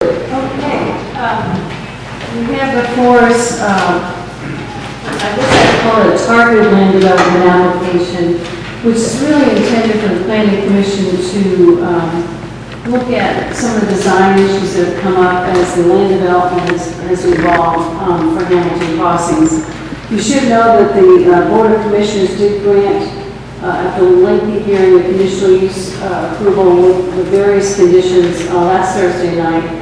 Okay, we have before us, I guess I'd call it a targeted land development application, which is really intended for the Planning Commission to look at some of the design issues that have come up as the land development has evolved for Hamilton Crossings. You should know that the Board of Commissioners did grant, after a lengthy hearing, a conditional use approval with various conditions last Thursday night.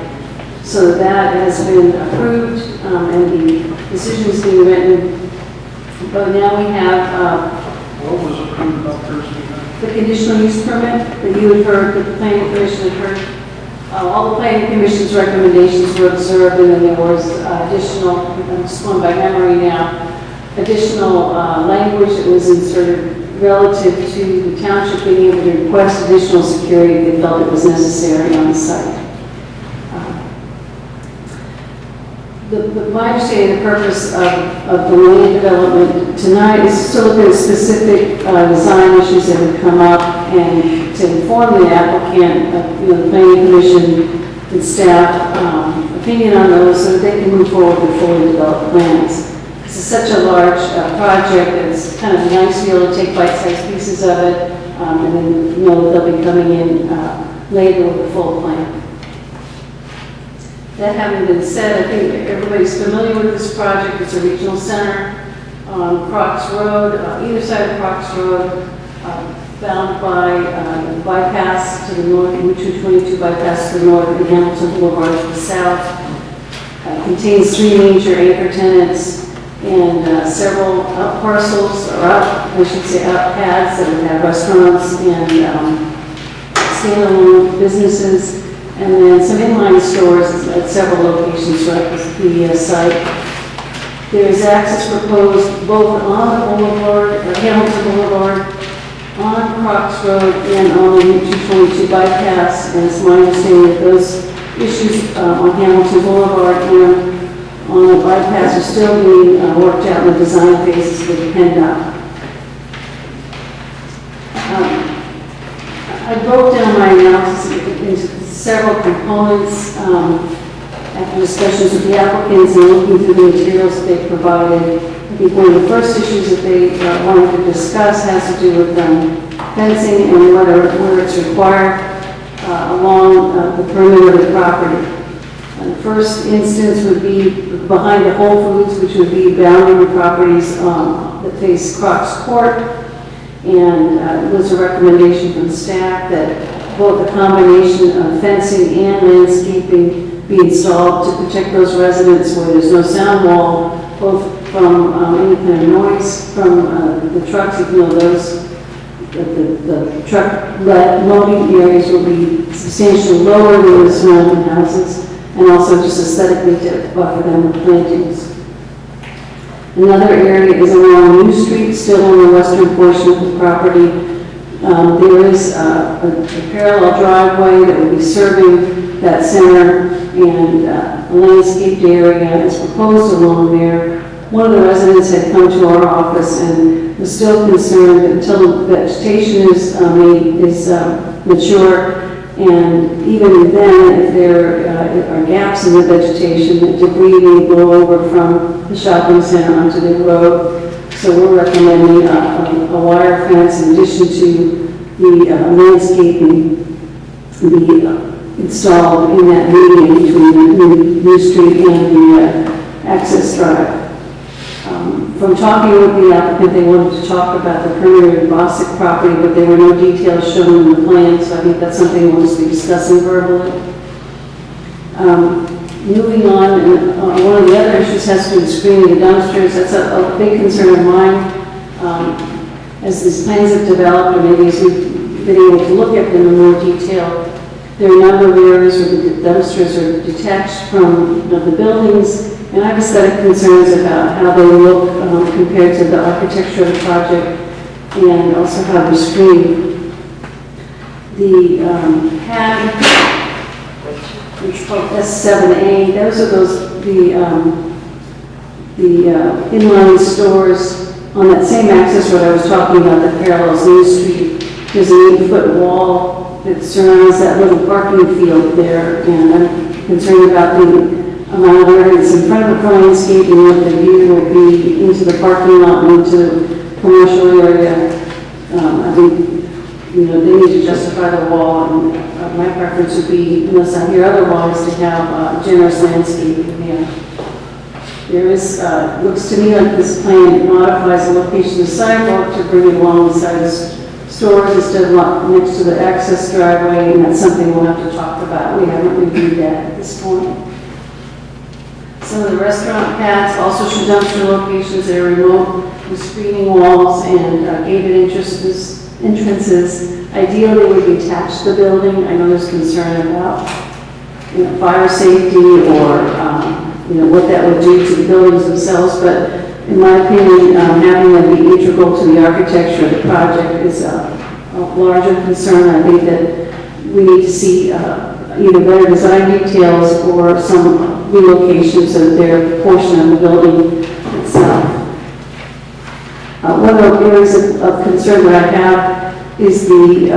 So that has been approved and the decision is being written. But now we have What was approved about Thursday night? the conditional use permit that you had heard, that the Planning Commission had heard. All the Planning Commission's recommendations were observed, and then there was additional, I'm just going by memory now, additional language that was inserted relative to the township being able to request additional security if they felt it was necessary on the site. My understanding, the purpose of the land development tonight is to look at specific design issues that have come up and to inform the applicant, the Planning Commission and staff opinion on those so that they can move forward with fully developed plans. This is such a large project that it's kind of nice to be able to take bite-sized pieces of it and then know that they'll be coming in later with a full plan. That having been said, I think everybody's familiar with this project. It's a regional center on Crocs Road, either side of Crocs Road, bound by the bypass to the north, Route 222 bypass to the north, and Hamilton Boulevard to the south. Contains 3 major anchor tenants and several out parcels, or out, I should say out pads that would have restaurants and standalone businesses. And then some inline stores at several locations throughout the site. There is access proposed both on the boulevard, Hamilton Boulevard, on Crocs Road, and on the Route 222 bypass. And it's my understanding that those issues on Hamilton Boulevard and on the bypass are still being worked out in the design phases with PennDOT. I broke down my analysis into several components after discussions with the applicants and looking through the materials that they provided. I think one of the first issues that they wanted to discuss has to do with fencing and where it's required along the perimeter of the property. The first instance would be behind the Whole Foods, which would be bounding the properties that face Crocs Court. And it was a recommendation from staff that both a combination of fencing and landscaping be installed to protect those residents where there's no sound wall, both from any kind of noise from the trucks, even though those, the truck loading areas will be substantially lower than the surrounding houses, and also just aesthetically to buffer them with plantings. Another area is along New Street, still on the western portion of the property. There is a parallel driveway that will be serving that center, and a landscaped area is proposed along there. One of the residents had come to our office and was still concerned that until the vegetation is mature, and even then, if there are gaps in the vegetation, the debris may blow over from the shopping center onto the road. So we're recommending a wire fence in addition to the landscaping be installed in that median between the New Street and the access drive. From talking with the applicant, they wanted to talk about the perimeter of Bostic property, but there were no details shown in the plan, so I think that's something we'll just be discussing verbally. Moving on, one of the other issues has to do with screening the dumpsters. That's a big concern of mine. As these plans have developed, or maybe as we've been able to look at them in more detail, there are a number of areas where the dumpsters are detached from the buildings, and I have aesthetic concerns about how they look compared to the architecture of the project, and also how they're screened. The pad, which is called S7A, those are the inline stores on that same access road I was talking about that parallels New Street. There's an 8-foot wall that surrounds that little parking field there, and concerned about the amount of area that's in front of the landscape and what the view will be into the parking lot and into the commercial area. I think, you know, they need to justify the wall, and my preference would be, unless I hear otherwise, to have generous landscaping there. There is, looks to me like this plan modifies the location of the sidewalk to bring it alongside the stores instead of next to the access driveway, and that's something we'll have to talk about. We haven't reviewed that at this point. Some of the restaurant paths also should dumpster locations that are remote with screening walls and gated entrances. Ideally, they would be attached to the building. I know there's concern about, you know, fire safety or you know, what that would do to the buildings themselves, but in my opinion, having them be integral to the architecture of the project is a larger concern. I think that we need to see either better design details or some relocations of their portion of the building itself. One of the areas of concern that I have is the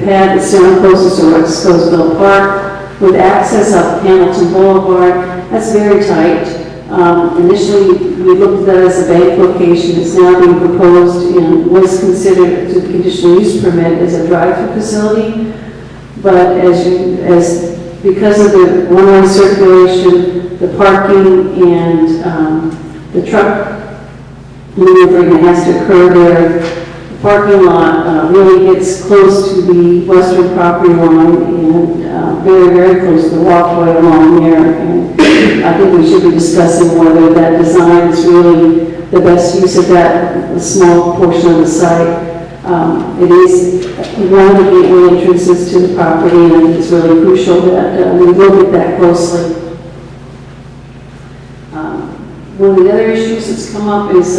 pad that's down closest to West Scottsville Park with access up Hamilton Boulevard. That's very tight. Initially, we looked at that as a bank location. It's now being proposed and was considered to conditional use permit as a drive-through facility. But because of the one-way circulation, the parking, and the truck maneuvering that has to occur there, the parking lot really gets close to the western property line and very, very close to the walkway along there. And I think we should be discussing whether that design is really the best use of that small portion of the site. It is one of the gateway entrances to the property, and it's really crucial that we look at that closely. One of the other issues that's come up is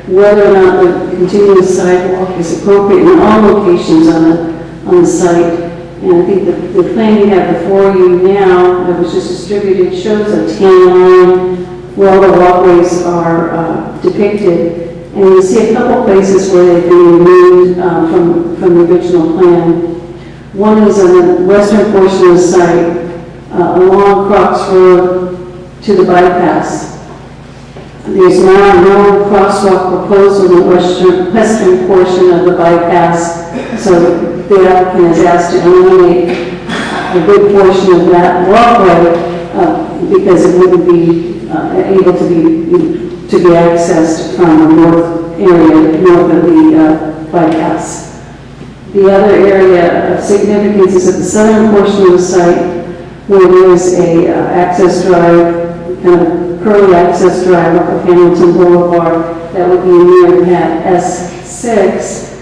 whether or not the continuous sidewalk is appropriate in all locations on the site. And I think the plan you have before you now that was just distributed shows a tan line where all the walkways are depicted. And you'll see a couple places where they've been removed from the original plan. One is on the western portion of the site, along Crocs Road to the bypass. There's now no crosswalk proposed on the western portion of the bypass, so the applicant is asked to eliminate a good portion of that walkway because it wouldn't be able to be accessed from the north area, north of the bypass. The other area of significance is at the southern portion of the site where there is a access drive, kind of curly access drive up of Hamilton Boulevard that would be near pad S6.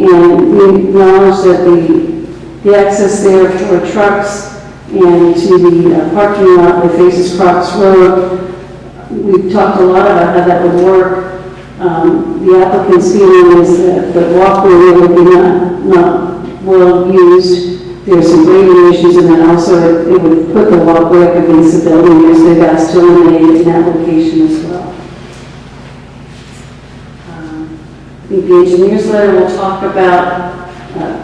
And we acknowledge that the access there for trucks and to the parking lot that faces Crocs Road, we've talked a lot about how that would work. The applicant's feeling is that the walkway would be not well used. There's some grading issues, and then also it would put the walkway up against the building, as they've asked to eliminate it in that location as well. I think the engineer's letter will talk about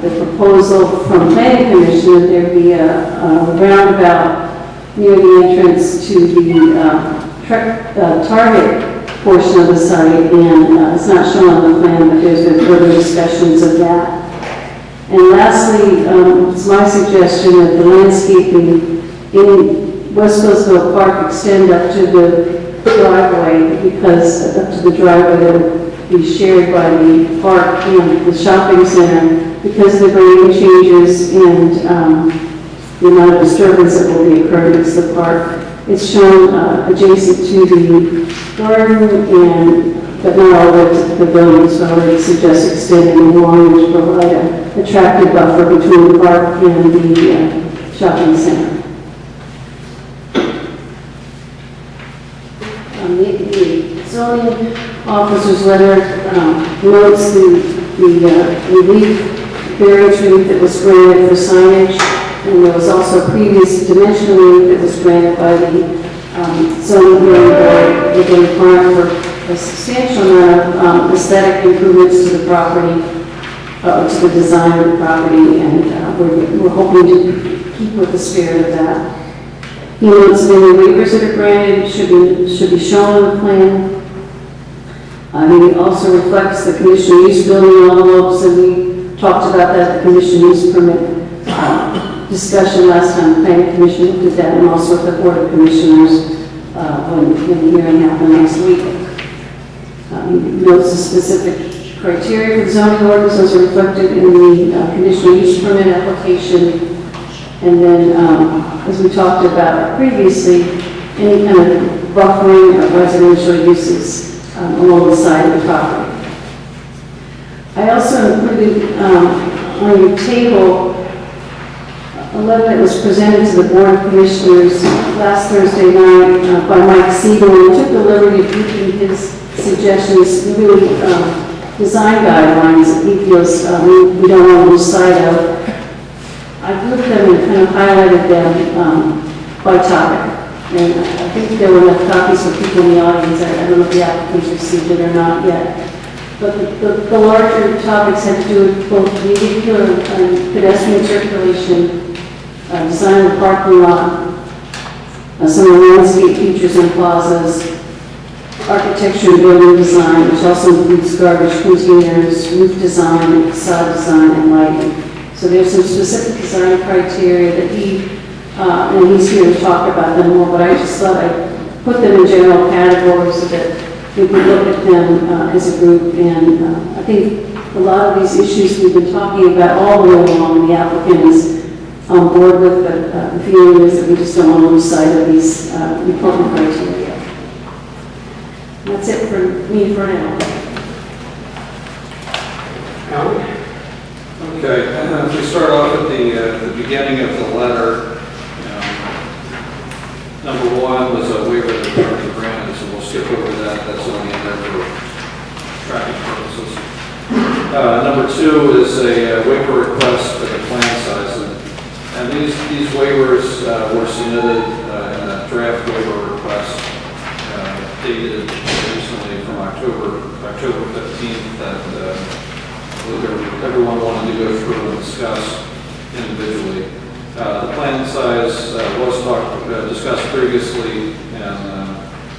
the proposal from Planning Commission that there be a roundabout near the entrance to the target portion of the site, and it's not shown on the plan, but there's been further discussions of that. And lastly, it's my suggestion that the landscaping in West Scottsville Park extend up to the driveway, because up to the driveway that would be shared by the park and the shopping center, because of the grading changes and the amount of disturbance that will be occurring next to the park. It's shown adjacent to the garden, but not all the way to the building, so I would suggest extending along to provide an attractive buffer between the park and the shopping center. The zoning officer's letter notes the relief, variance relief that was granted for signage, and there was also previous dimensional relief that was granted by the zoning hearing board with a requirement for a substantial amount of aesthetic improvements to the property, to the design of the property, and we're hoping to keep with the spirit of that. He notes that any waivers that are granted should be shown on the plan. He also reflects the conditional use building envelopes, and we talked about that at the conditional use permit discussion last time. The planning commission looked at that, and also at the board of commissioners when the hearing happened last week. He notes the specific criteria for the zoning ordinance as reflected in the conditional use permit application. And then, as we talked about previously, any kind of buffering of residential uses along the side of the property. I also included on your table a letter that was presented to the Board of Commissioners last Thursday night by Mike Siegel. He took the liberty of making his suggestions, really design guidelines that he feels we don't want to lose sight of. I grouped them and kind of highlighted them by topic. And I think there were enough copies for people in the audience. I don't know if the applicants received it or not yet. But the larger topics had to do with both vehicular and pedestrian circulation, design of the parking lot, some of the landscape features and plazas, architecture and building design, which also includes garbage containers, roof design, facade design, and lighting. So there's some specific design criteria that and he's here to talk about them more, but I just thought I'd put them in general categories so that we could look at them as a group. And I think a lot of these issues we've been talking about all the way along, and the applicant is on board with, but the feeling is that we just don't want to lose sight of these important criteria. That's it for me for now. Okay, if we start off at the beginning of the letter, number one was a waiver that was already granted, so we'll skip over that. That's only in there for tracking purposes. Number two is a waiver request for the plan size, and these waivers were submitted in a draft waiver request dated recently from October 15th that everyone wanted to go through and discuss individually. The plan size was discussed previously, and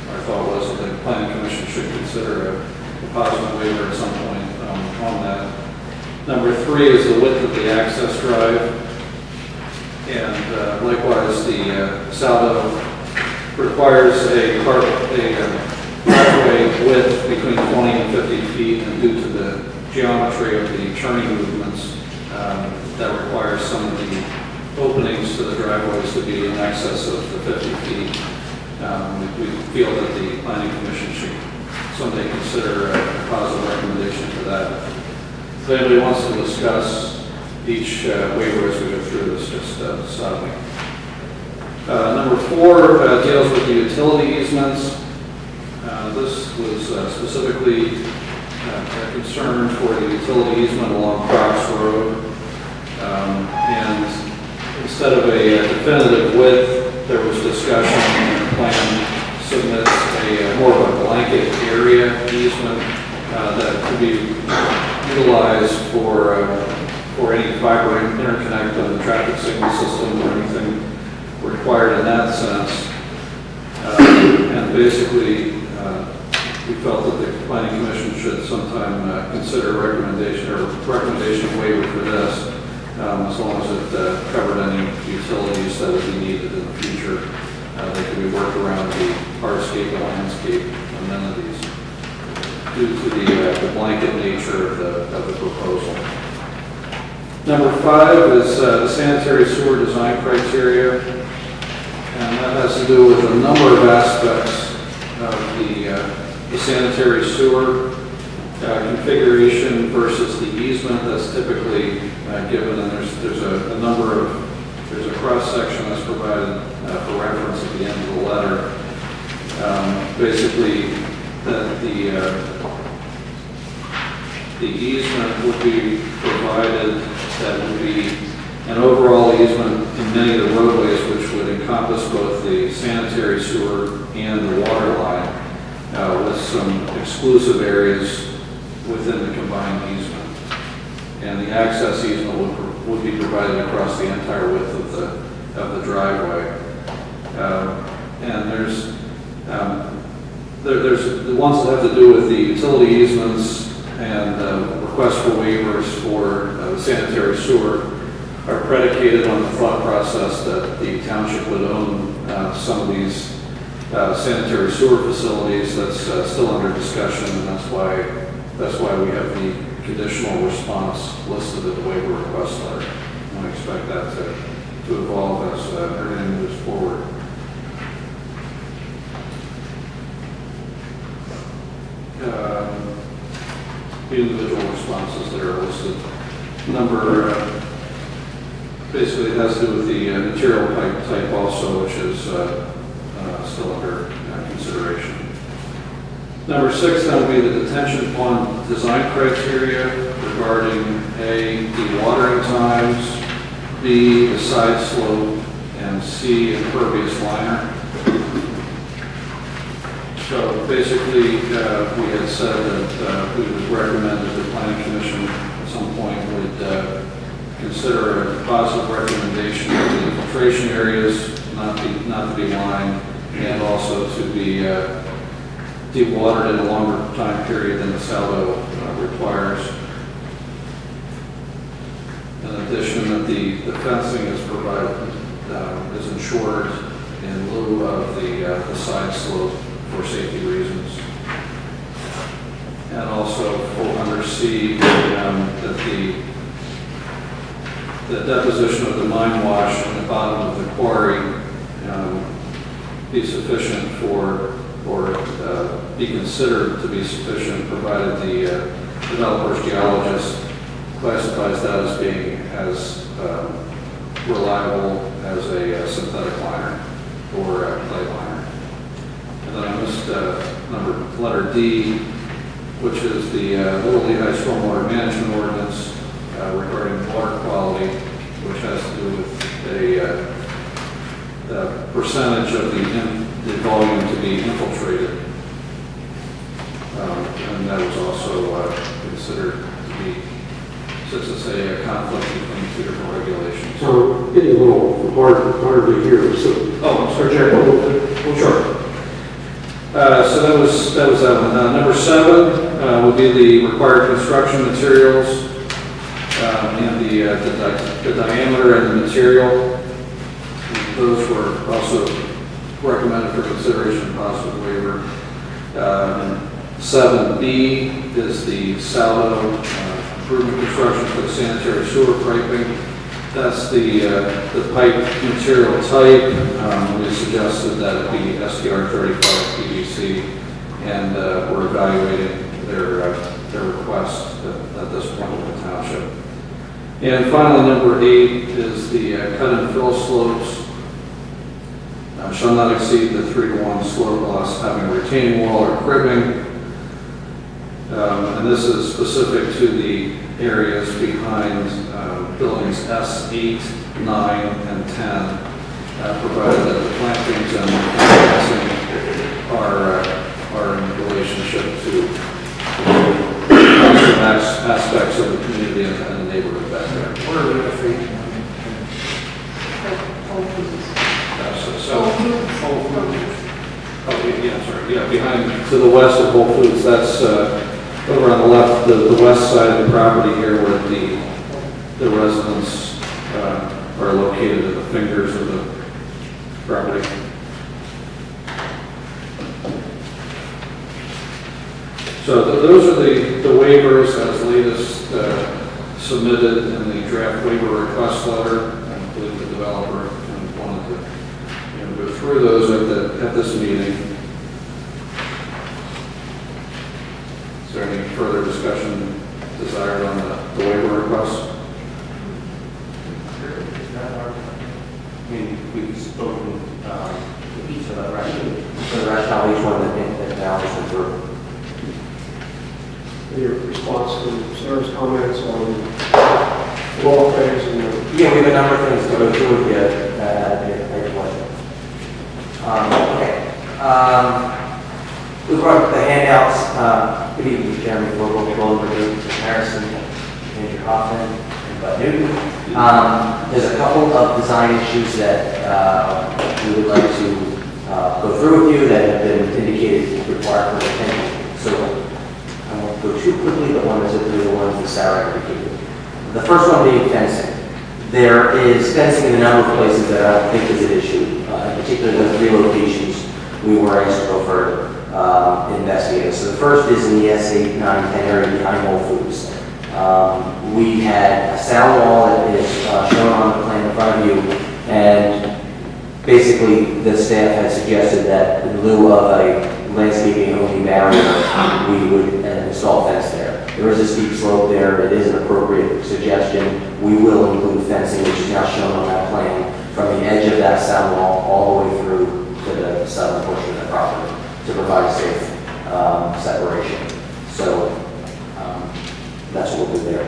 our thought was that the planning commission should consider a positive waiver at some point on that. Number three is the width of the access drive, and likewise the Saldo requires a driveway width between 20 and 50 feet, and due to the geometry of the turning movements, that requires some of the openings to the driveways to be in excess of the 50 feet. We feel that the planning commission should someday consider a positive recommendation for that. If anybody wants to discuss each waiver as we go through this, just stop me. Number four deals with the utility easements. This was specifically a concern for the utility easement along Crocs Road. And instead of a definitive width, there was discussion, and the plan submits a more of a blanket area easement that could be utilized for any fiber interconnect on the traffic signal system or anything required in that sense. And basically, we felt that the planning commission should sometime consider a recommendation waiver for this, as long as it covered any utilities that would be needed in the future. They could be worked around the hardscape and landscape amenities due to the blanket nature of the proposal. Number five is the sanitary sewer design criteria, and that has to do with a number of aspects of the sanitary sewer configuration versus the easement that's typically given, and there's a cross section that's provided for reference at the end of the letter. Basically, that the easement would be provided, that would be an overall easement in many of the roadways, which would encompass both the sanitary sewer and the water line, with some exclusive areas within the combined easement. And the access easement would be provided across the entire width of the driveway. And there's the ones that have to do with the utility easements and requests for waivers for the sanitary sewer are predicated on the thought process that the township would own some of these sanitary sewer facilities. That's still under discussion, and that's why we have the conditional response listed in the waiver request letter. And I expect that to evolve as everything moves forward. The individual responses that are listed. Basically it has to do with the material type also, which is still under consideration. Number 6, that would be the detention pond design criteria regarding A, dewatering times, B, the side slope, and C, impervious liner. So basically, we had said that we would recommend that the Planning Commission at some point would consider a positive recommendation of the infiltration areas not to be lined, and also to be dewatered in a longer time period than the saldo requires. In addition, that the fencing is provided is ensured in lieu of the side slope for safety reasons. And also under C, that the deposition of the mine wash in the bottom of the quarry be sufficient for, or be considered to be sufficient, provided the developer's geologist classifies that as being as reliable as a synthetic liner or a clay liner. And then I missed letter D, which is the Little Lehigh Stormwater Management Ordinance regarding water quality, which has to do with the percentage of the volume to be infiltrated. And that was also considered to be, since it's a conflict between two different regulations. So getting a little hard to hear. So, Jack, sure. So that was that one. Number 7 would be the required construction materials and the diameter and the material. Those were also recommended for consideration of positive waiver. 7B is the saldo improvement construction for the sanitary sewer piping. That's the pipe material type. We suggested that it be STR 35 PVC, and we're evaluating their request at this point with the township. And finally, number 8 is the cut and fill slopes. Shall not exceed the 3-to-1 slope loss having a retaining wall or cribbing. And this is specific to the areas behind buildings S8, 9, and 10, provided that the plantings and fencing are in relationship to aspects of the community and the neighborhood back there. Where are the feet? Behind, to the west of Whole Foods, that's over on the left, the west side of the property here where the residents are located at the fingers of the property. So those are the waivers as latest submitted in the draft waiver request letter. I believe the developer wanted to go through those at this meeting. Is there any further discussion desired on the waiver request? I mean, we've spoken to each of the rationale, each one that Alice went through. your response to Sarah's comments on law phase and the... Yeah, we have a number of things to go through with you at your pleasure. Okay. We brought up the handouts. Good evening, Chairman, Local Control, Harrison, Andrew Hoffman, and but Newton. There's a couple of design issues that we would like to go through with you that have been indicated required for attention. So I won't go too quickly, but one is the ones that Sarah indicated. The first one being fencing. There is fencing in a number of places that I don't think is an issue, in particular the 3 locations we were asked to go further investigate. So the first is in the S8, 9, 10 area behind Whole Foods. We had a sound wall that is shown on the plan in front of you, and basically the staff had suggested that in lieu of a landscaping only barrier, we would install fence there. There is a steep slope there. It is an appropriate suggestion. We will include fencing, which is now shown on that plan, from the edge of that sound wall all the way through to the southern portion of the property to provide safe separation. So that's what we'll do there.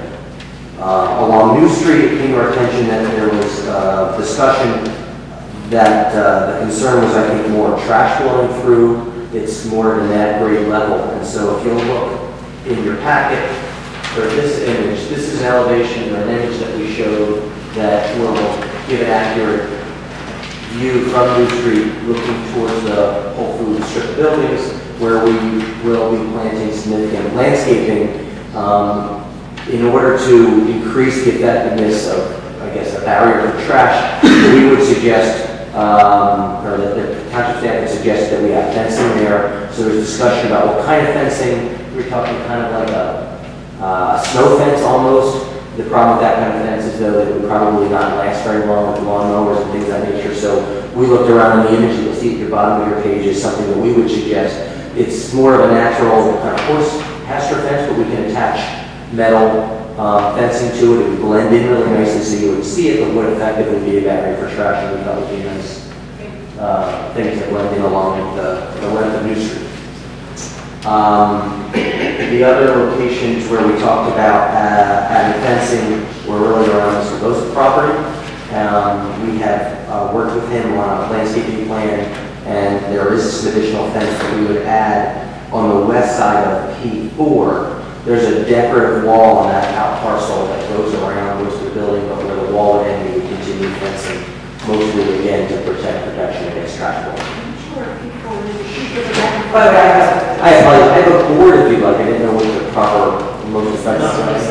Along New Street, it came to our attention that there was discussion that the concern was, I think, more trash flowing through. It's more at an at-grade level. And so if you'll look in your packet for this image, this is an elevation or an image that we showed that will give an accurate view from New Street looking towards the Whole Foods strip buildings, where we will be planting significant landscaping in order to increase the effectiveness of, I guess, a barrier for trash. We would suggest, or the township staff would suggest, that we have fencing there. So there's discussion about what kind of fencing. We're talking kind of like a snow fence almost. The problem with that kind of fence is, though, that it would probably not last very long with lawnmowers and things of that nature. So we looked around in the image, you'll see at the bottom of your page is something that we would suggest. It's more of a natural kind of horse pasture fence, but we can attach metal fencing to it. It would blend in really nicely so you would see it, but would effectively be a barrier for trash, and we thought would be nice things that blend in along the length of New Street. The other locations where we talked about adding fencing were really around Mr. Bosa's property. We have worked with him on a landscaping plan, and there is some additional fence that we would add on the west side of P4. There's a decorative wall on that out parcel that goes around most of the building, but where the wall would end, we would continue fencing, mostly again to protect protection against trash blowing. But I have a board if you'd like. I didn't know what the proper most effective is.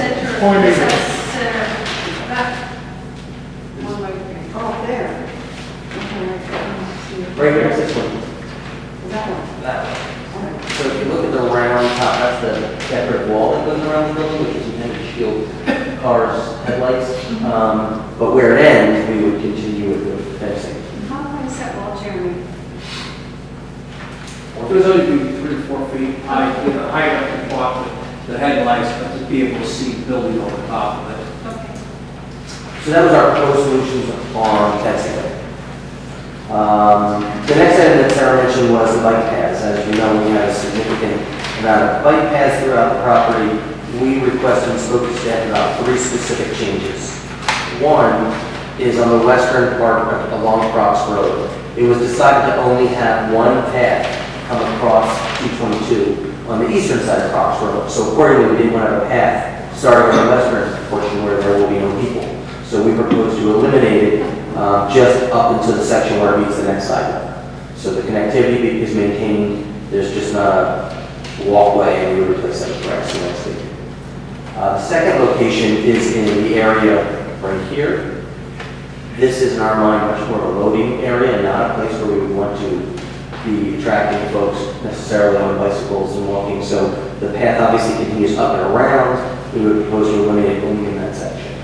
Oh, there. Right here, it's this one. That one. That one. So if you look at the round top, that's the decorative wall that goes around the building, which is intended to shield cars' headlights. But where it ends, we would continue with the fencing. How high is that wall, Jeremy? It was only be 3 or 4 feet high, with a height up to block the headlights, but to be able to see the building over top of it. Okay. So that was our proposed solutions on fencing. The next item that Sarah mentioned was the bike paths. As you know, we have a significant amount of bike paths throughout the property. We requested and spoke to staff about 3 specific changes. One is on the western part along Crocs Road. It was decided to only have one path come across 222 on the eastern side of Crocs Road. So accordingly, we didn't want to have a path starting on the western portion where there will be no people. So we proposed to eliminate it just up into the section where it meets the next sidewalk. So the connectivity is maintained. There's just not a walkway, and we replace that with grass nicely. The second location is in the area right here. This is in our mind much more of a loading area and not a place where we would want to be attracting folks necessarily on bicycles and walking. So the path obviously continues up and around. We would propose to eliminate only in that section.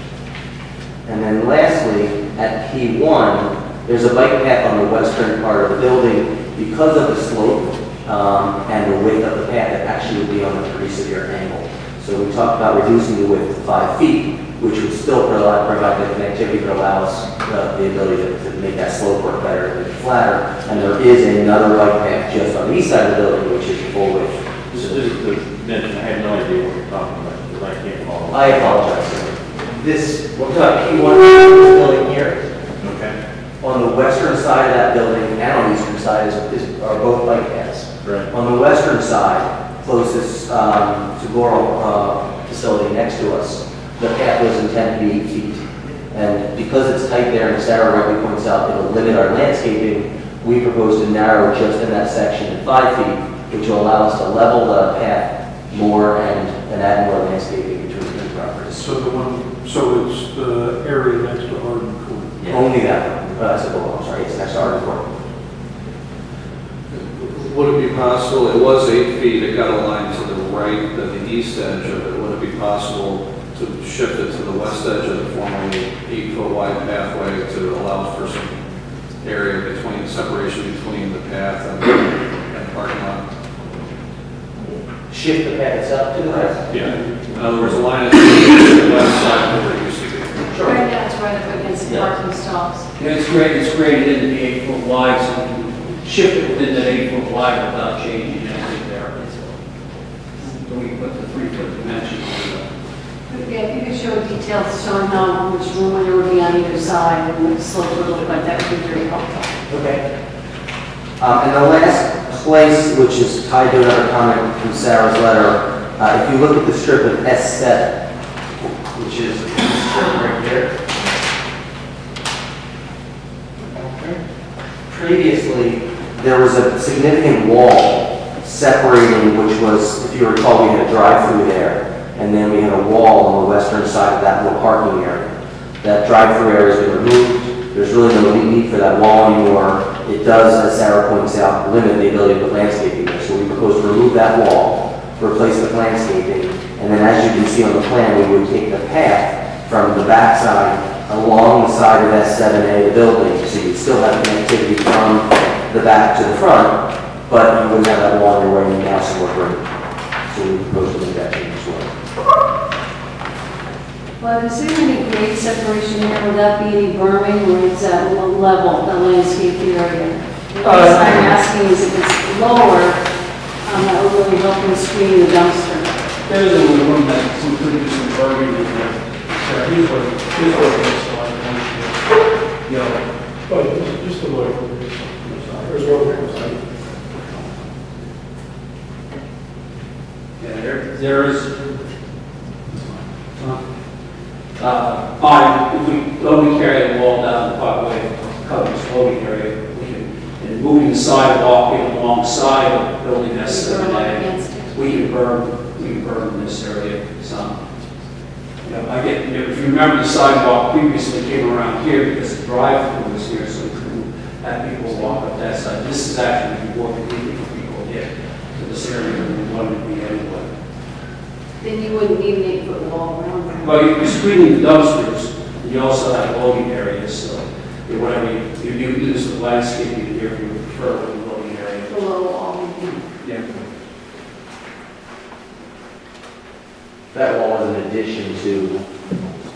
And then lastly, at P1, there's a bike path on the western part of the building. Because of the slope and the width of the path, it actually would be on a pretty severe angle. So we talked about reducing the width to 5 feet, which would still provide the connectivity that allows the ability to make that slope work better and make it flatter. And there is another bike path just on the east side of the building, which is full width. Just to mention, I have no idea what you're talking about, because I can't follow. I apologize, sir. This, we're talking P1, this building here. Okay. On the western side of that building and on the eastern side are both bike paths. Right. On the western side, closest to Laurel facility next to us, the path was intended to be 8 feet. And because it's tight there, and Sarah rightly points out, it'll limit our landscaping, we propose to narrow just in that section to 5 feet, which will allow us to level the path more and add more landscaping between the two properties. So it's the area next to Arden Court. Only that one. I'm sorry, it's next to our court. Would it be possible, it was 8 feet, it got aligned to the right, the east edge of it, would it be possible to shift it to the west edge of the formerly 8-foot wide pathway to allow for some area between, separation between the path and parking lot? Shift the path itself to the west? Yeah. In other words, align it to the west side of where it used to be. Right now, it's right up against the Yeah. parking stalls. Yeah, it's graded into the 8-foot wide, so you can shift it within that 8-foot wide without changing anything there. So we can put the 3-foot dimensions in the Yeah, if you could show details showing how much room there would be on either side and what the slope would look like, that would be very helpful. Okay. And the last place, which is tied to another comment from Sarah's letter, if you look at the strip of S7, which is this strip right here. Previously, there was a significant wall separating, which was, if you recall, we had a drive-through there, and then we had a wall on the western side of that little parking area. That drive-through area has been removed. There's really no need for that wall anymore. It does, as Sarah points out, limit the ability to put landscaping there. So we propose to remove that wall, replace it with landscaping, and then as you can see on the plan, we would take the path from the backside along the side of S7A, the building, so you'd still have connectivity from the back to the front, but you wouldn't have that wall in your way and now some more room. So we propose to make that change as well. Well, is there any grade separation here? Would that be any berming or is that level, the landscape area? The reason I'm asking is if it's lower, that would really help in screening the dumpster. There's a little room that we could do some burning in there. So here's what it is like. You know, But just a little. There's one. yeah, there is. If we only carry the wall down the parkway, cover this loading area, we can, and moving the sidewalk in alongside of the building Burn up S7A, against it. we can burn this area some. You know, if you remember, the sidewalk previously came around here because the drive-through was here, so we couldn't have people walk up that side. This is actually more convenient for people to get to this area than we wanted to be anyway. Then you wouldn't need an 8-foot wall around that. Well, you're screening the dumpsters, and you also have loading areas, so whatever you do this with landscaping here, if you prefer with the loading area. Below all. Yeah. That wall is in addition to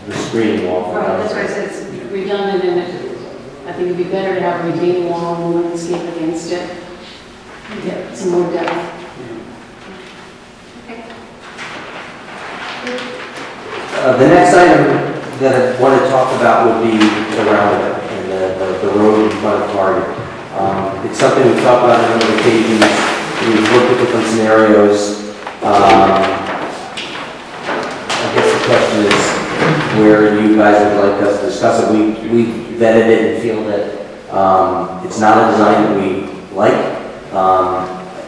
the screening wall. Right, that's why I said it's redundant and I think it'd be better to have a retaining wall and landscape against it. And get some more depth. Okay. The next item that I want to talk about would be the roundabout and the road in front of Target. It's something we've talked about on a number of occasions. We've looked at different scenarios. I guess the question is where you guys would like us to discuss it. We vetted it and feel that it's not a design that we like.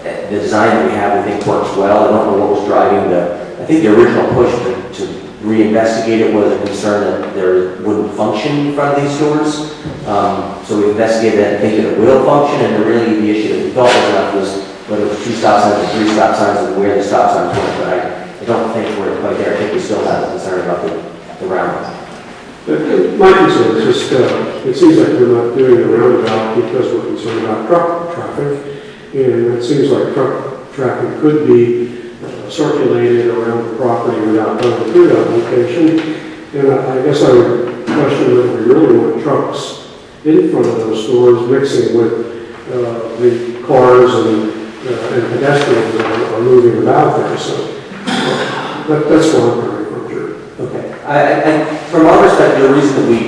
The design that we have, we think, works well. I don't know what was driving I think the original push to reinvestigate it was a concern that there wouldn't function in front of these stores. So we investigated that and think that it will function, and really the issue that we thought was enough was whether it was 2 stop signs or 3 stop signs and where the stop signs were. But I don't think we're quite there. I think we still have a concern about the roundabout. My concern is just, it seems like we're not doing the roundabout because we're concerned about truck traffic. And it seems like truck traffic could be circulated around the property without going through that location. And I guess I would question whether we really want trucks in front of those stores mixing with the cars and pedestrians that are moving about there. So that's what I'm coming from, sure. Okay. And from our perspective, the reason that we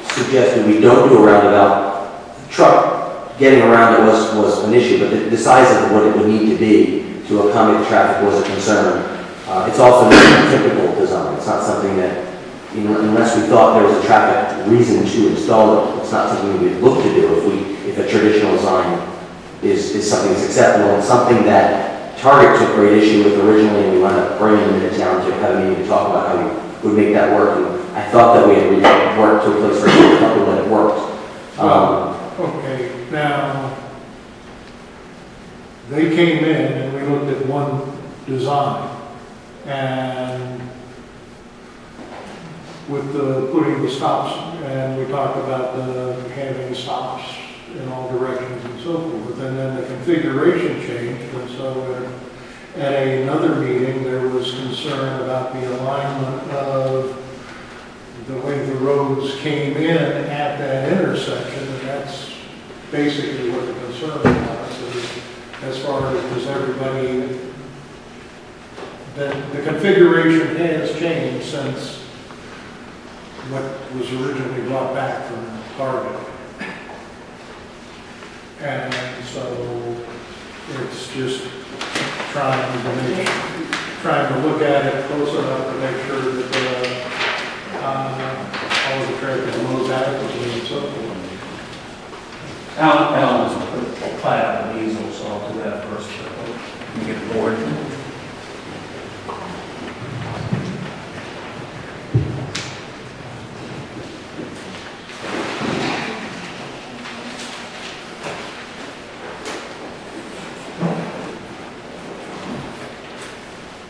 suggested we don't do a roundabout, truck getting around it was an issue, but the size of what it would need to be to accommodate traffic was a concern. It's also not a typical design. It's not something that unless we thought there was a traffic reason to install it, it's not something we'd look to do if a traditional sign is something that's acceptable and something that Target took great issue with originally, and we wound up bringing them into town to have a meeting to talk about how we would make that work. And I thought that we had really worked to a place where we thought that it worked. Okay, now, they came in and we looked at one design, and with the putting the stops, and we talked about the having stops in all directions and so forth, and then the configuration changed, and so at another meeting, there was concern about the alignment of the way the roads came in at that intersection, and that's basically what the concern was, is as far as does everybody, the configuration has changed since what was originally brought back from Target. And so it's just trying to look at it close enough to make sure that all of the traffic flows adequately and so forth. Alan was put a plat on the easel, so I'll do that first, but you get bored.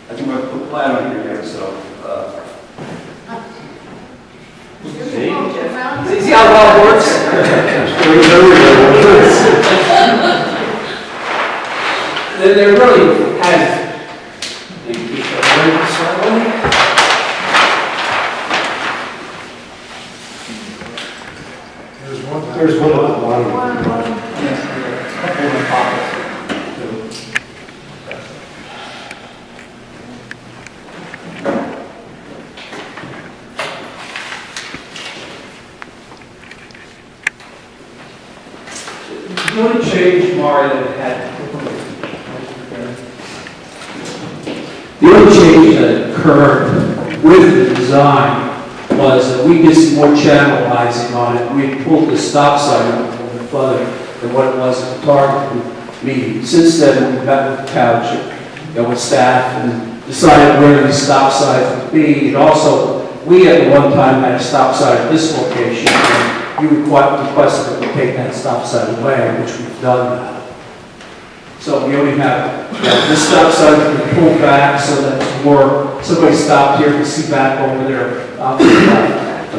I think we'll put a plat on here, so, See how well it works? there really has, you keep the word slightly. There's one at the bottom. Couple in the pocket. The only change, Mari, that had, the only change that occurred with the design was that we did some more channelizing on it. We pulled the stop sign up a little bit further than what it was at the Target meeting. Since then, we met with the township, with staff, and decided where these stop signs would be. And also, we at one time had a stop sign at this location. You requested that we take that stop sign away, which we've done now. So we only have this stop sign that we pull back so that it's more, somebody stopped here can see back over there of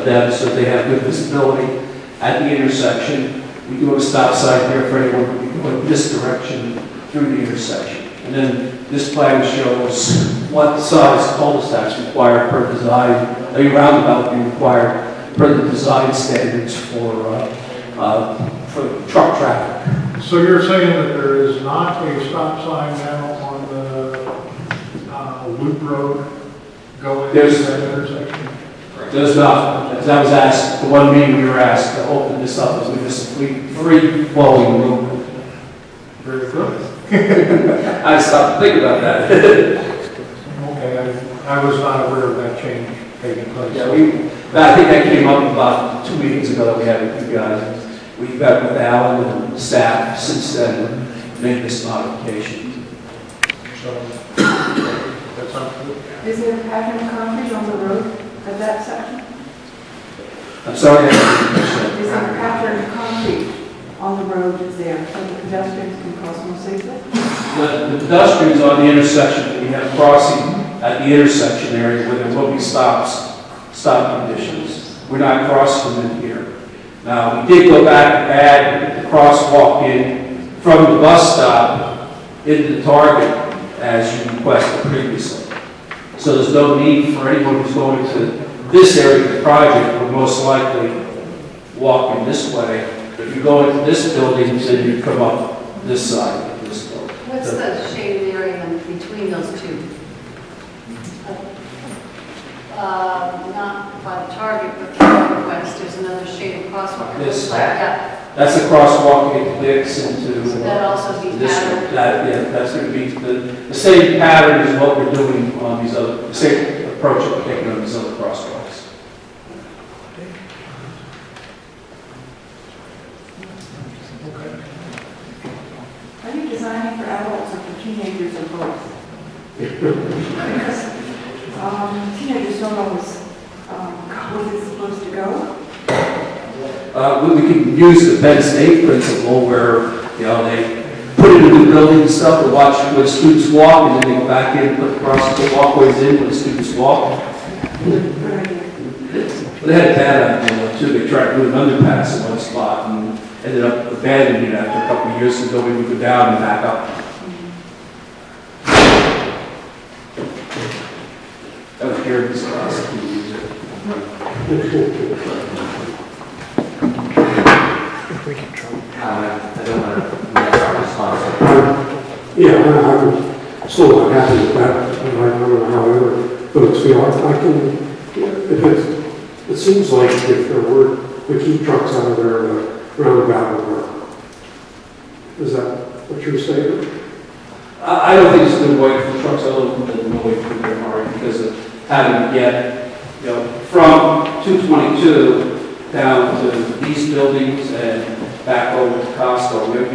them so they have good visibility at the intersection. We do have a stop sign here for anyone who be going this direction through the intersection. And then this plan shows what size cul-de-sacs required per design, a roundabout be required per the design standards for truck traffic. So you're saying that there is not a stop sign now on the loop road going into that intersection? There's not, as I was asked, the one meeting we were asked to open this up as a free flowing movement. Very good. I stopped to think about that. Okay, I was not aware of that change taking place. Yeah, I think that came up about 2 meetings ago that we had with you guys. We've met with Alan and staff since then and made this modification. So, that sounds good. Is there a pattern of concrete on the road at that section? I'm sorry. Is there a pattern of concrete on the road there so the pedestrians can cross more safely? The pedestrians on the intersection, we have crossing at the intersection area where there will be stop conditions. We're not crossing them in here. Now, we did go back and add the crosswalk in from the bus stop into the Target as you requested previously. So there's no need for anyone who's going to this area of the project would most likely walk in this way. If you go into this building, then you come up this side of this building. What's the shaded area in between those two? Not by the Target, but the northwest, there's another shaded crosswalk. It looks like that. That's a crosswalk it connects into. So that also be This, patterned. that's going to be the same pattern as what we're doing on these other, the same approach that we're taking on these other crosswalks. teenagers or both? Because teenagers don't always where they're supposed to go. We can use the Penn State principle where, they put in a new building and stuff to watch when students walk, and then they go back in, put the walkways in when the students walk. But they had a bad idea too. They tried to do an underpass in one spot and ended up abandoning it after a couple of years, so nobody would go down and back up. That was Gary's class. He used it. I don't want to mess our response. Yeah, I'm still not happy with that. I don't know how folks feel. It seems like if there were to keep trucks out of there, the roundabout would work. Is that what you're saying? I don't think it's a good way for trucks other than the way through their market because of having to get, from 222 down to these buildings and back over to Costco. You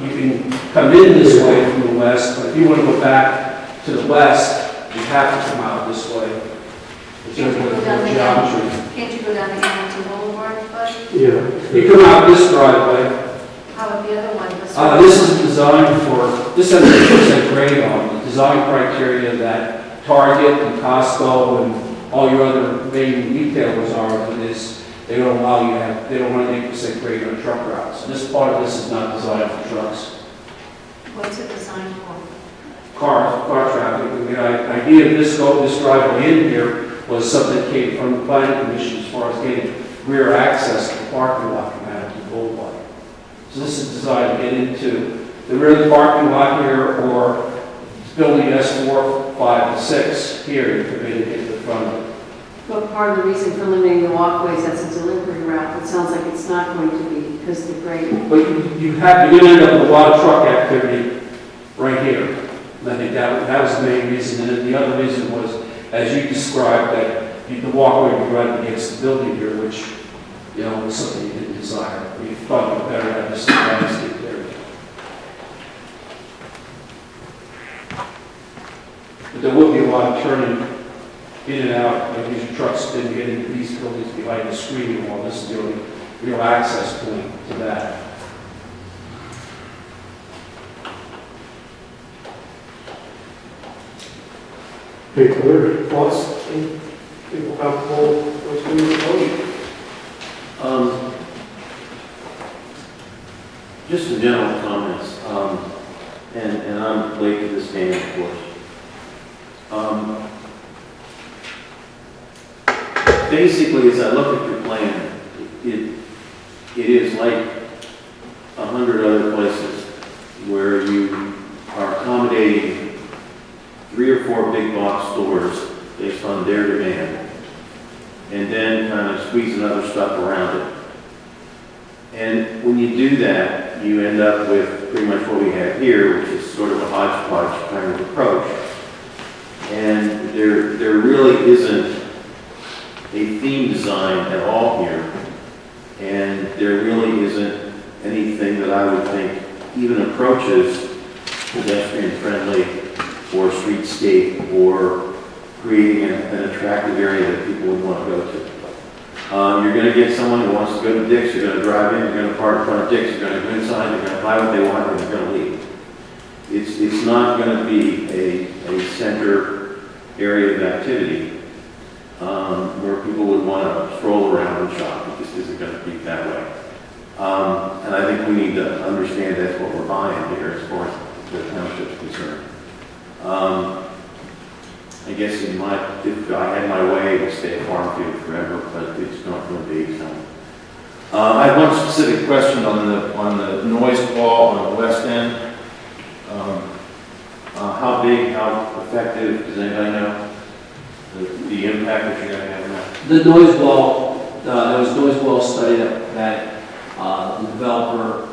can come in this way from the west, but if you want to go back to the west, you have to come out this way. Can't you go down the Geometry. Can't you go down the Hamilton Boulevard, bud? Yeah. You come out this driveway. How about the other one? This is designed this has a 2% grade on the design criteria that Target and Costco and all your other main retailers are, but they don't allow you to have, they don't want an 8% grade on truck routes. This part of this is not designed for trucks. What's it designed for? Car traffic. The idea of this driveway in here was something that came from the planning commission as far as getting rear access to the parking lot from Hamilton Boulevard. So this is designed to get into the rear of the parking lot here or building S4, 5, and 6 here. You come in and get to the front of it. But part of the reason for limiting the walkways, that's a delivery route. It sounds like it's not going to be because of the grade. But you're going to end up with a lot of truck activity right here. And I think that was the main reason. And then the other reason was, as you described, that the walkway would be right against the building here, which, was something you didn't desire. You thought it would better have this landscape there. But there would be a lot of turning in and out, like these trucks didn't get into these buildings behind the screening wall. This is the only real access point to that. Hey, Claire, thoughts? People comfortable what's being proposed? Just some general comments, and I'm late to this game, of course. Basically, as I look at your plan, it is like 100 other places where you are accommodating 3 or 4 big box stores based on their demand, and then kind of squeezing other stuff around it. And when you do that, you end up with pretty much what we have here, which is sort of a hodgepodge kind of approach. And there really isn't a theme design at all here. And there really isn't anything that I would think even approaches pedestrian friendly or streetscape or creating an attractive area that people would want to go to. You're going to get someone who wants to go to Dick's, you're going to drive in, you're going to park in front of Dick's, you're going to go inside, you're going to buy what they want, and you're going to leave. It's not going to be a center area of activity where people would want to stroll around and shop. It just isn't going to be that way. And I think we need to understand that's what we're buying here as far as the township's concerned. I guess if I had my way, it would stay a farm field forever, but it's not going to be. So, I have one specific question on the noise wall on the west end. How big, how effective, does anybody know the impact that you're going to have on that? The noise wall, there was a noise wall study that the developer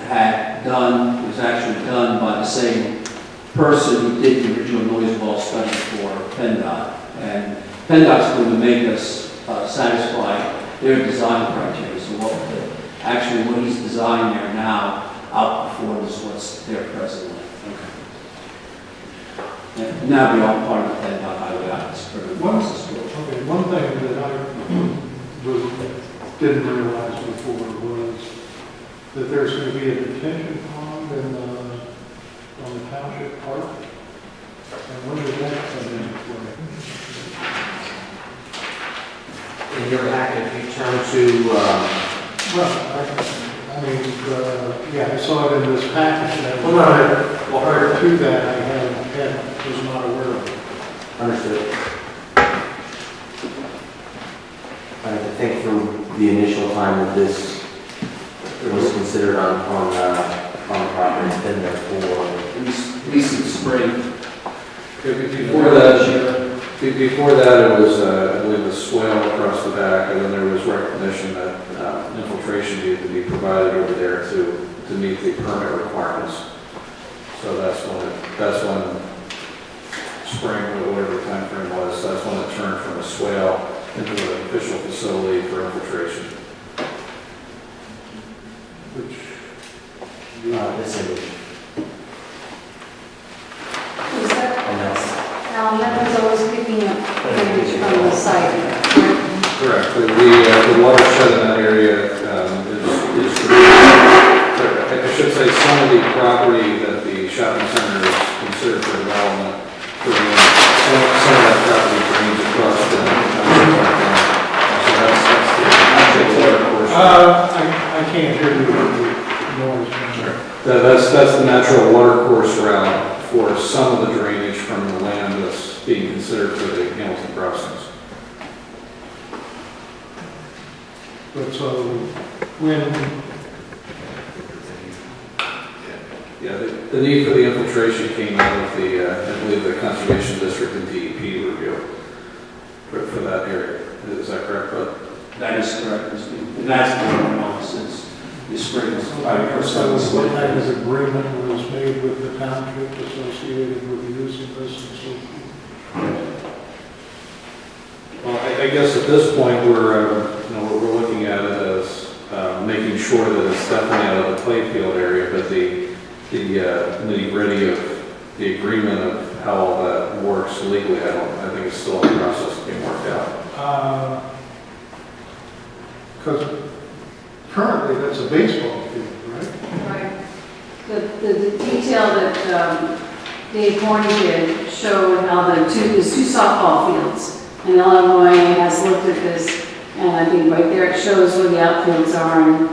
had done, was actually done by the same person who did the original noise wall study for PennDOT. And PennDOT's going to make us satisfy their design criteria. So what he's designed there now outperforms what's there presently. And that'll be all part of the plan, highway office for the Okay, one thing that I didn't realize before was that there's going to be a detention pond on the township park. And when does that come into play? In your packet, if you turn to, Yeah, I saw it in this package. And prior to that, I was not aware of it. understood. I have to think through the initial time that this was considered on the property. It's been there for at least in the spring. Before that, it was, I believe, a swale across the back, and then there was recognition that infiltration needed to be provided over there to meet the permit requirements. So that's when spring, or whatever the time frame was, that's when it turned from a swale into an official facility for infiltration. this image. Is that, And that's that was always picking up image from the site. Correct. The watershed in that area I should say some of the property that the shopping center is considered for development, some of that property drains across the so that's the water course. I can't hear you with the noise. That's the natural water course route for some of the drainage from the land that's being considered for the Hamilton crossings. But so when Yeah, the need for the infiltration came out of the, I believe, the Conservation District and DEP review for that area. Is that correct, Bud? That is correct. And that's been going on since the spring. So what kind of agreement was made with the township associated with the use of this and so forth? Well, I guess at this point, we're looking at it as making sure that it's definitely out of the playfield area, but the nitty-gritty of the agreement of how all that works legally, I think it's still in the process of being worked out. Because currently that's a baseball field, right? Right. The detail that Dave Horny did showed how there's two softball fields. And Illinois has looked at this, and I think right there it shows where the outfields are. And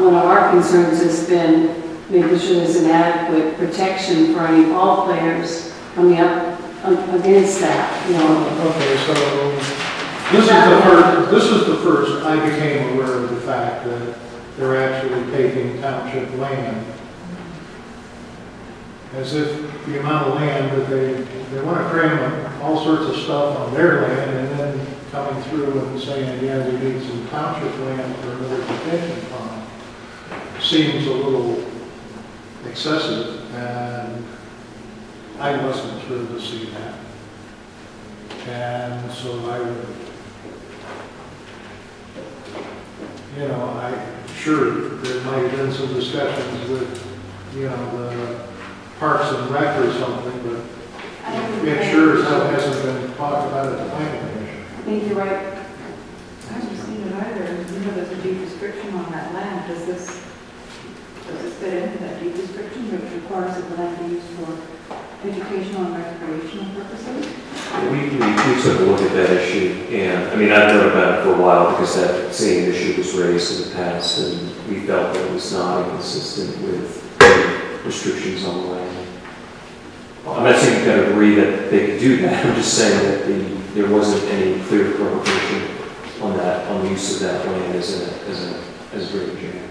one of our concerns has been making sure there's an adequate protection for any ball players coming up against that, Okay, so this is the first I became aware of the fact that they're actually taking township land. As if the amount of land that they want to cram all sorts of stuff on their land and then coming through and saying, yeah, we need some township land for another detention pond seems a little excessive, and I wasn't thrilled to see that. And so I'm sure there might have been some discussions with, the Parks and Rec or something, but it sure as hell hasn't been talked about at the planning commission. I think you're right. I haven't seen it either. There's a deed restriction on that land. Does this fit into that deed restriction, which requires that the land be used for educational and recreational purposes? We took a look at that issue, and I've known about it for a while because that same issue was raised in the past, and we felt that it was not inconsistent with restrictions on the land. I'm not saying you've got to agree that they could do that. I'm just saying that there wasn't any clear prohibition on the use of that land as drainage area.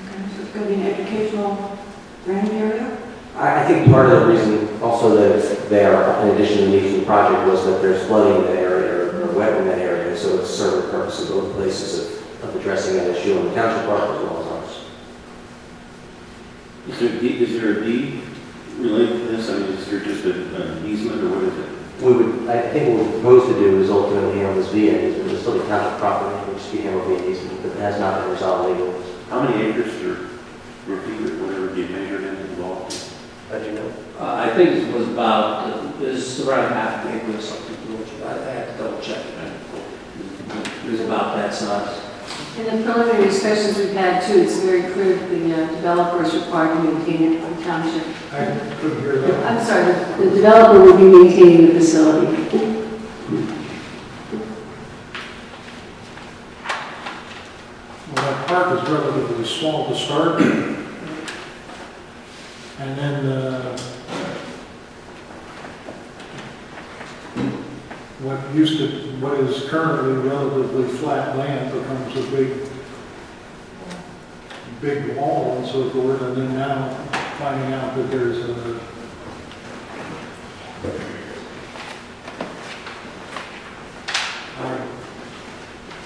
Okay, so it's going to be an educational drainage area? I think part of the reason also that it's there, in addition to the needs of the project, was that there's flooding in that area or wet in that area, so it's served the purpose of both places of addressing that issue in the township park as well as ours. Is there a deed related to this? Is there just an easement, or what is it? I think what we propose to do is ultimately handle this via an easement. It's still the township property, which can be handled via easement, but it has not been resolved legally. How many acres or feet or whatever do you measure in involved? Let you know. I think it was about, this is around half an acre or something, I had to double check. It was about that size. In the preliminary discussions we've had too, it's very clear that the developer is required to maintain it for the township. I couldn't hear that. I'm sorry, the developer will be maintaining the facility. Well, that park is relatively small to start. And then, what is currently relatively flat land becomes a big wall and so forth, and then now finding out that there's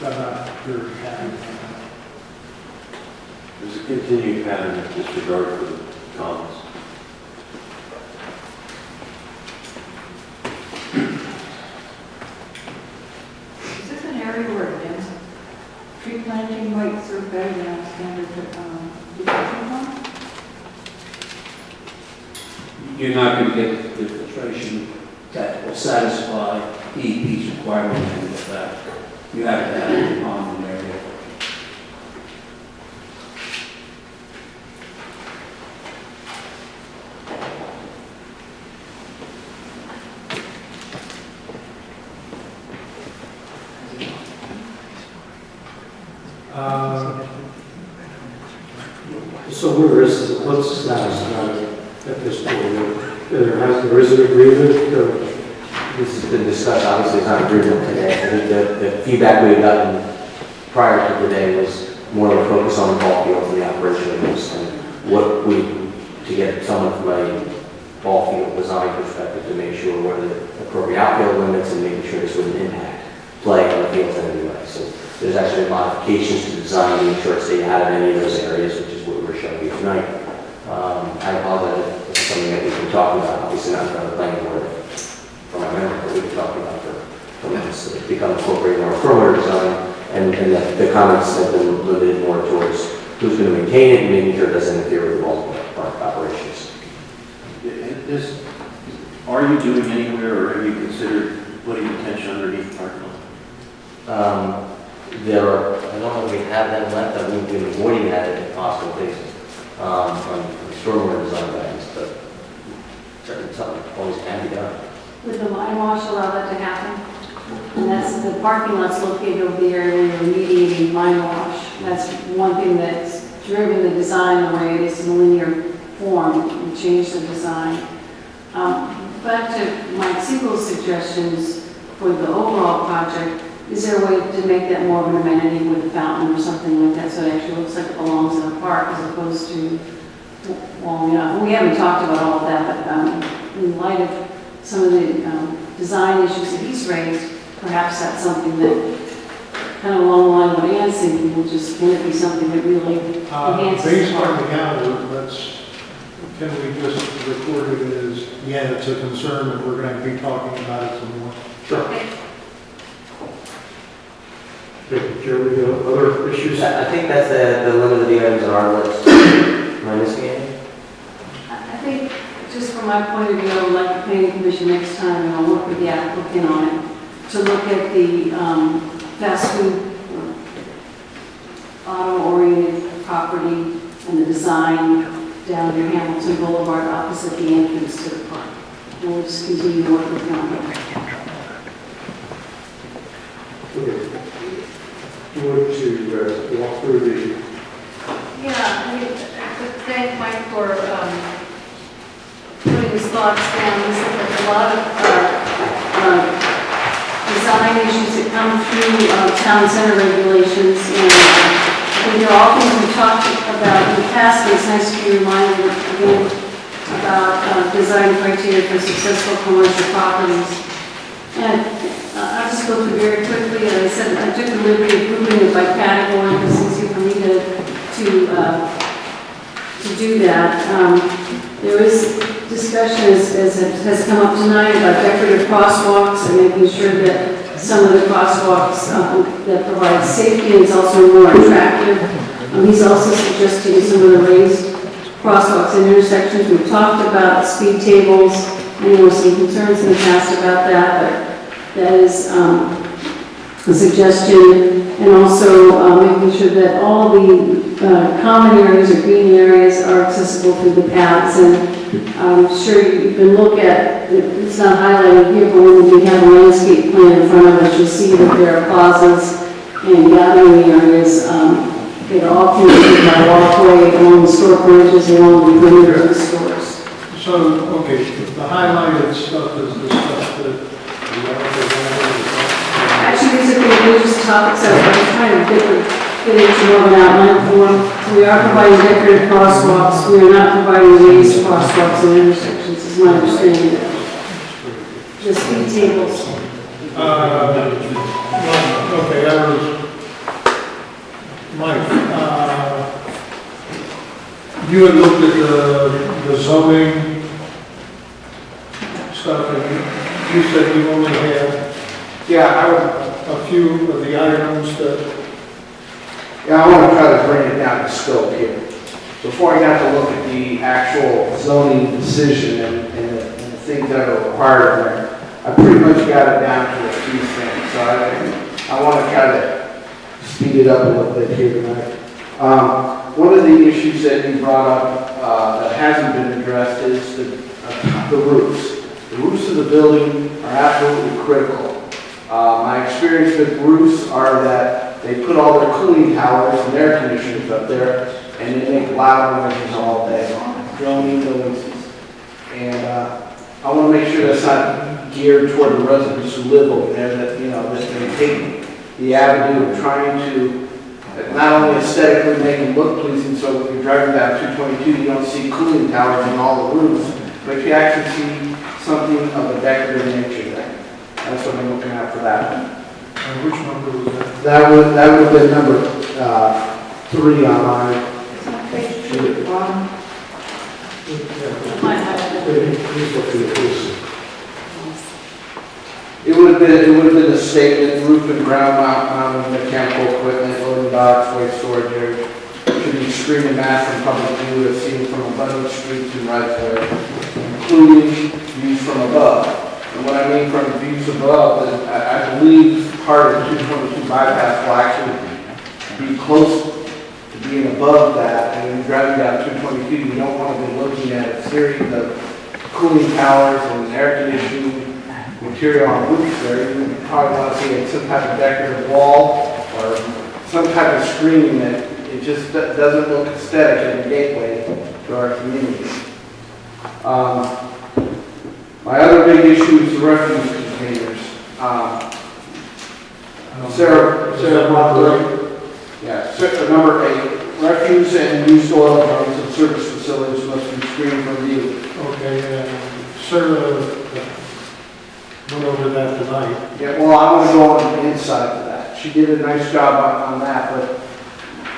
I'm not very happy with that. There's a continued pattern of disregard for the comments. Is this an area where dense tree planting might serve better than our standard detection plan? You're not going to get the filtration that will satisfy DEP's requirement of that. You have to have it on the area. So what's the status at this point? There is an agreement. This has been discussed, obviously it's not agreement today. I think the feedback we had gotten prior to today was more of a focus on the ball fields and the operation of this, and what we, to get someone from a ball field design perspective to make sure what are the appropriate outfield limits and making sure this wouldn't impact play on the fields in any way. So there's actually modifications to the design to make sure it stayed out of any of those areas, which is what we're showing you tonight. I apologize if it's something that we've been talking about, obviously not in front of the planning board, from my memory, but we've been talking about for months. So it's become incorporated in our perimeter design, and the comments have been limited more towards who's going to maintain it and making sure it doesn't interfere with the ballpark operations. Are you doing anywhere, or have you considered putting a tension underneath the parking lot? There are, I don't know if we have them left, but we've been avoiding that if possible basis on stormwater design guidance, but certainly something always can be done. Would the line wash allow that to happen? And that's, the parking lot's located over the area where you're mediating line wash. That's one thing that's driven the design the way it is in a linear form. We changed the design. Back to Mike Siegel's suggestions for the overall project, is there a way to make that more of an amenity with a fountain or something like that, so it actually looks like it belongs in a park as opposed to, well, you know, we haven't talked about all of that, but in light of some of the design issues that he's raised, perhaps that's something that, kind of along the line of what Ann's thinking, will just, can it be something that really enhances Based the on park? the calendar, can we just record it as, yeah, it's a concern and we're going to be talking about it some more? Sure. Jeremy, other issues? I think that's the limit of the items on our list. Am I missing anything? I think, just from my point of view, I would like the planning commission next time, and I'll work with the applicant on it, to look at the fast food auto-oriented property and the design down near Hamilton Boulevard opposite the entrance to the park. And we'll just continue to work with them on it. Okay. Do you want to walk through the... Yeah, I mean, thank Mike for putting his thoughts down. There's a lot of design issues that come through town center regulations, and I think they're all things we talked about in the past, but it's nice to be reminded again about design criteria for successful commercial properties. And I'll just go through very quickly. As I said, I took the liberty of grouping it by category because it's easier for me to do that. There is discussion, as has come up tonight, about decorative crosswalks and making sure that some of the crosswalks that provide safety is also more attractive. He's also suggesting some of the raised crosswalks and intersections. We've talked about speed tables, and there were some concerns in the past about that, but that is a suggestion. And also making sure that all the common areas or green areas are accessible through the paths. And I'm sure you can look at, it's not highlighted here, but when we have a landscape plan in front of us, you'll see that there are plazas and gathering areas that are all connected by walkway along the store frontages, along the perimeter of the stores. So, okay, the highlighted stuff is the stuff that Actually, these are the religious topics that I was trying to get into more of an outline for. We are providing decorative crosswalks. We are not providing raised crosswalks and intersections, is my understanding. Just speed tables. okay, that was, Mike, you had looked at the zoning stuff, and you said you only had a few of the items that, Yeah, I want to try to bring it down to scope here. Before I got to look at the actual zoning decision and the things that are required in there, I pretty much got it down to a few things. So I want to try to speed it up a little bit here tonight. One of the issues that you brought up that hasn't been addressed is the roofs. The roofs of the building are absolutely critical. My experience with roofs are that they put all their cooling towers and air conditioners up there, and they make loud noises all day long, droning noises. And I want to make sure that's not geared toward the residents who live over there, that, you know, that they take the avenue of trying to not only aesthetically make them look pleasing, so when you're driving down 222, you don't see cooling towers on all the roofs, but you actually see something of a decorative nature there. That's what I'm looking at for that one. which number was that? That would have been number 3 on mine. It's on page 2 at the bottom. It would have been a statement: roof and ground mount mechanical equipment, loading docks, waste storage area should be screened and masked from public view as seen from abutting streets and right of way, including views from above. And what I mean from views above, is I believe part of the 222 bypass will actually be close to being above that. And when you're driving down 222, you don't want to be looking at a series of cooling towers and air conditioning material on roofs there. You probably want to see some type of decorative wall or some type of screening that it just doesn't look aesthetic in the gateway to our community. My other big issue is the refuse containers. Sarah Butler, number 8, refuse and used oil drums and service facilities must be screened from view. Okay, Sarah went over that tonight. Yeah, well, I want to go on the inside of that. She did a nice job on that, but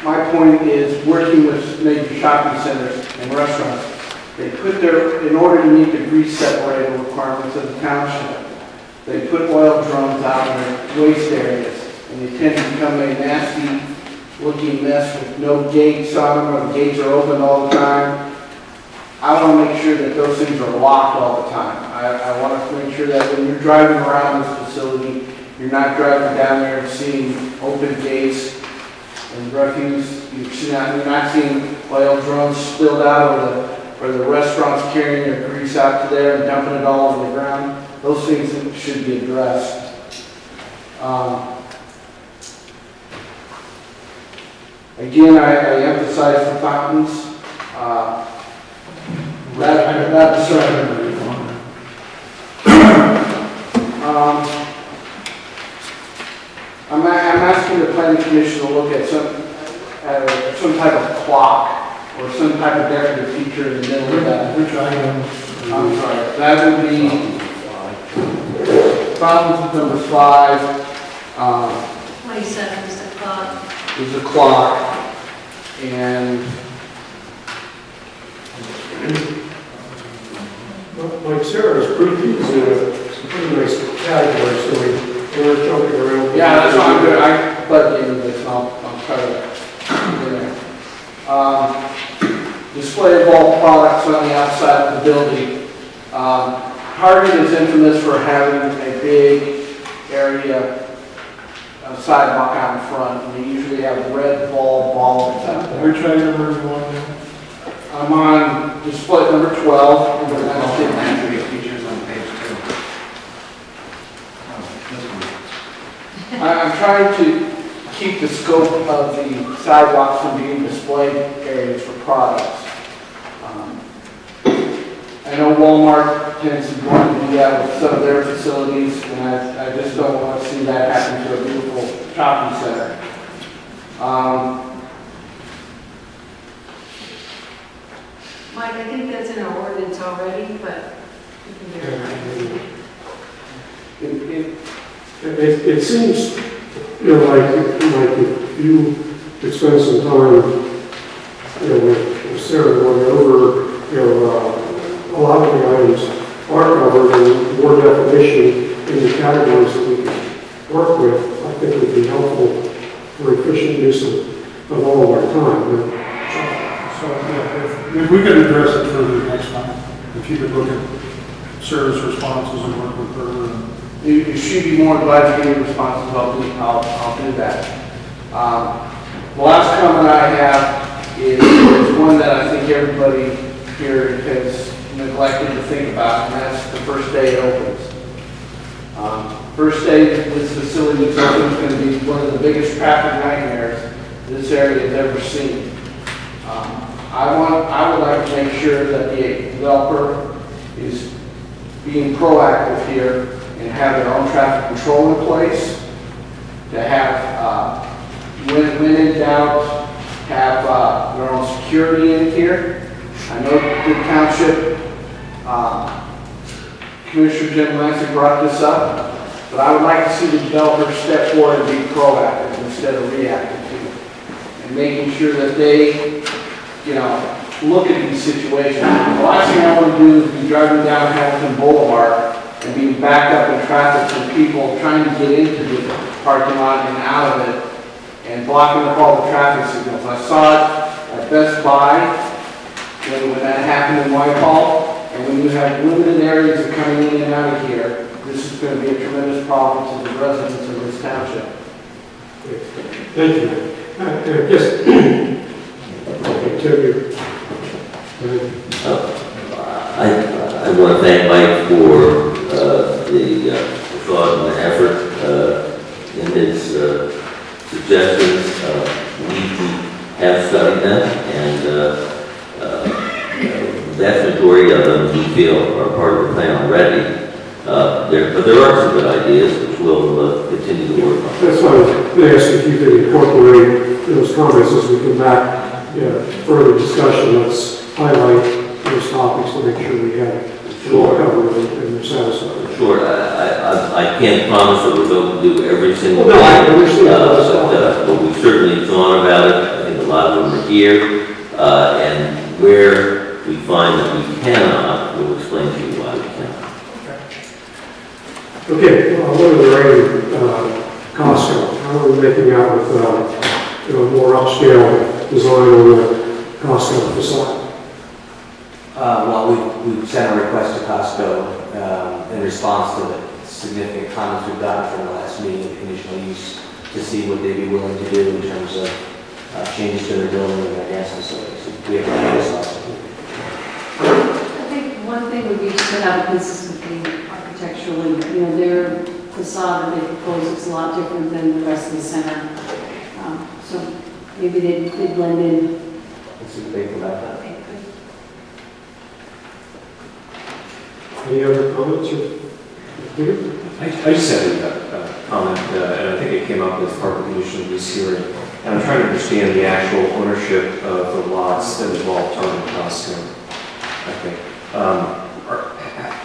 my point is working with major shopping centers and restaurants. They put in order to meet the grease separator requirements of the township, they put oil drums out in their waste areas, and they tend to become a nasty looking mess with no gates on them, or the gates are open all the time. I want to make sure that those things are locked all the time. I want to make sure that when you're driving around this facility, you're not driving down there and seeing open gates and refuse. You're not seeing oil drums spilled out, or the restaurants carrying their grease out to there and dumping it all over the ground. Those things should be addressed. Again, I emphasize the fountains. That's I'm asking the planning commission to look at some type of clock or some type of decorative feature in the middle of that. Which item? I'm sorry. That would be fountains number 5. 27 is the clock. There's a clock, and Like Sarah's pretty nice category, so we're jumping around. yeah, that's what I'm doing. I plug into this, and I'll try to get there. Display display of all products on the outside of the building. Target is infamous for having a big area of sidewalk out in front, and they usually have red bollards out there. Which item are you on now? I'm on display number 12, and then I'll take Features on page 2. I'm trying to keep the scope of the sidewalks from being displayed areas for products. I know Walmart tends to want to do that with some of their facilities, and I just don't want to see that happen to a beautiful shopping center. Mike, I think that's in our ordinance already, but you can verify. It seems, like if you could spend some time, with Sarah going over, a lot of the items are covered and more definition in the categories that we can work with, I think would be helpful for efficient use of all of our time. So, yeah, if we could address it further next time, if you could look at service responses and work with her. You should be more glad to give me responses, I'll do that. The last comment I have is one that I think everybody here has neglected to think about, and that's the first day it opens. First day this facility is open is going to be one of the biggest traffic nightmares this area has ever seen. I would like to make sure that the developer is being proactive here and have their own traffic control in place, to have, when in doubt, have their own security in here. I know the township, Commissioner Jim Lansing brought this up, but I would like to see the developer step forward and be proactive instead of reactive to it, and making sure that they, look at these situations. The last thing I want to do is be driving down Hamilton Boulevard and being backed up in traffic from people trying to get into the parking lot and out of it and blocking up all the traffic signals. I saw it at Best Buy when that happened in Whitehall, and when you have limited areas of coming in and out of here, this is going to be a tremendous problem to the residents of this township. Thank you. Yes. Okay, I want to thank Mike for the thought and the effort in his suggestions. We have studied them, and the vast majority of them we feel are part of the plan already. But there are some good ideas which we'll continue to work on. That's why I was asking if you could incorporate those comments as we come back. Further discussion. Let's highlight those topics to make sure we have it all covered and they're satisfied. Sure. I can't promise that we're going to do every single No, I thing, understand. but we've certainly thought about it. I think a lot of them are here, and where we find that we cannot, we'll explain to you why we cannot. Okay, what are the rating Costco? How are we making out with more upscale design on the Costco facade? Well, we've sent a request to Costco in response to the significant comments we've gotten from the last meeting of conditional use to see what they'd be willing to do in terms of changes to their building and their gas facilities. We have a response. I think one thing would be just to have consistency architecturally. Their facade that they propose is a lot different than the rest of the center. So maybe they blend in. Let's see what they think about that. Okay, good. Any other comments? I just had a comment, and I think it came up as part of the conditional use hearing. And I'm trying to understand the actual ownership of the lots that involve Target Costco. I think.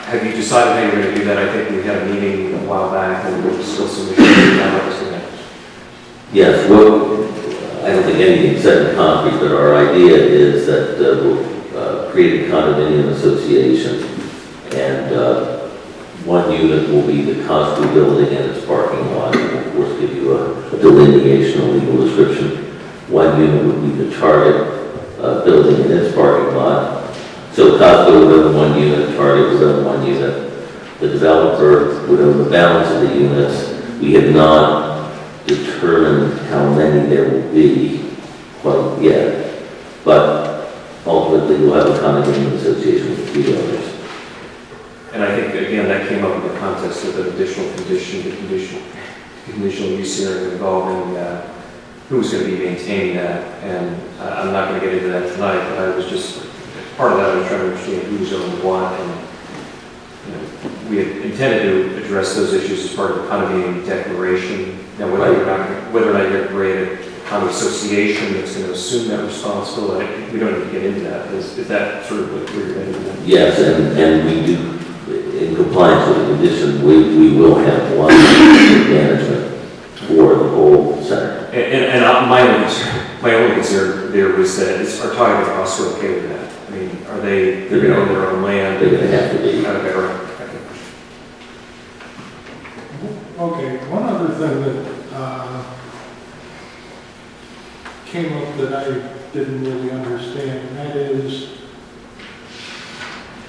Have you decided how you're going to do that? I think we had a meeting a while back, and there was still some issues now. Yes, well, I don't think anything's set in concrete, but our idea is that we'll create a condominium association, and one unit will be the Costco building and its parking lot. And of course, give you a delineation, a legal description. One unit would be the Target building and its parking lot, So Costco would own 1 unit, Target would own 1 unit, the developer would own the balance of the units. We have not determined how many there will be quite yet, but ultimately we'll have a condominium association with 3 owners. And I think, again, that came up in the context of an additional condition, the conditional use hearing involving who's going to be maintaining that. And I'm not going to get into that tonight, but I was just, part of that, I was trying to understand who's owning what. And we had intended to address those issues as part of the condominium declaration. Now, whether or not you're going to create a condo association that's going to assume that responsibility, we don't need to get into that. Is that sort of what we're going to do? Yes, and we do, in compliance with the condition, we will have one management for the whole center. And my only concern there was that our target costs are okay with that. I mean, are they're going to own their own land? They're going to have to be. Okay, right. Okay, one other thing that came up that I didn't really understand, and that is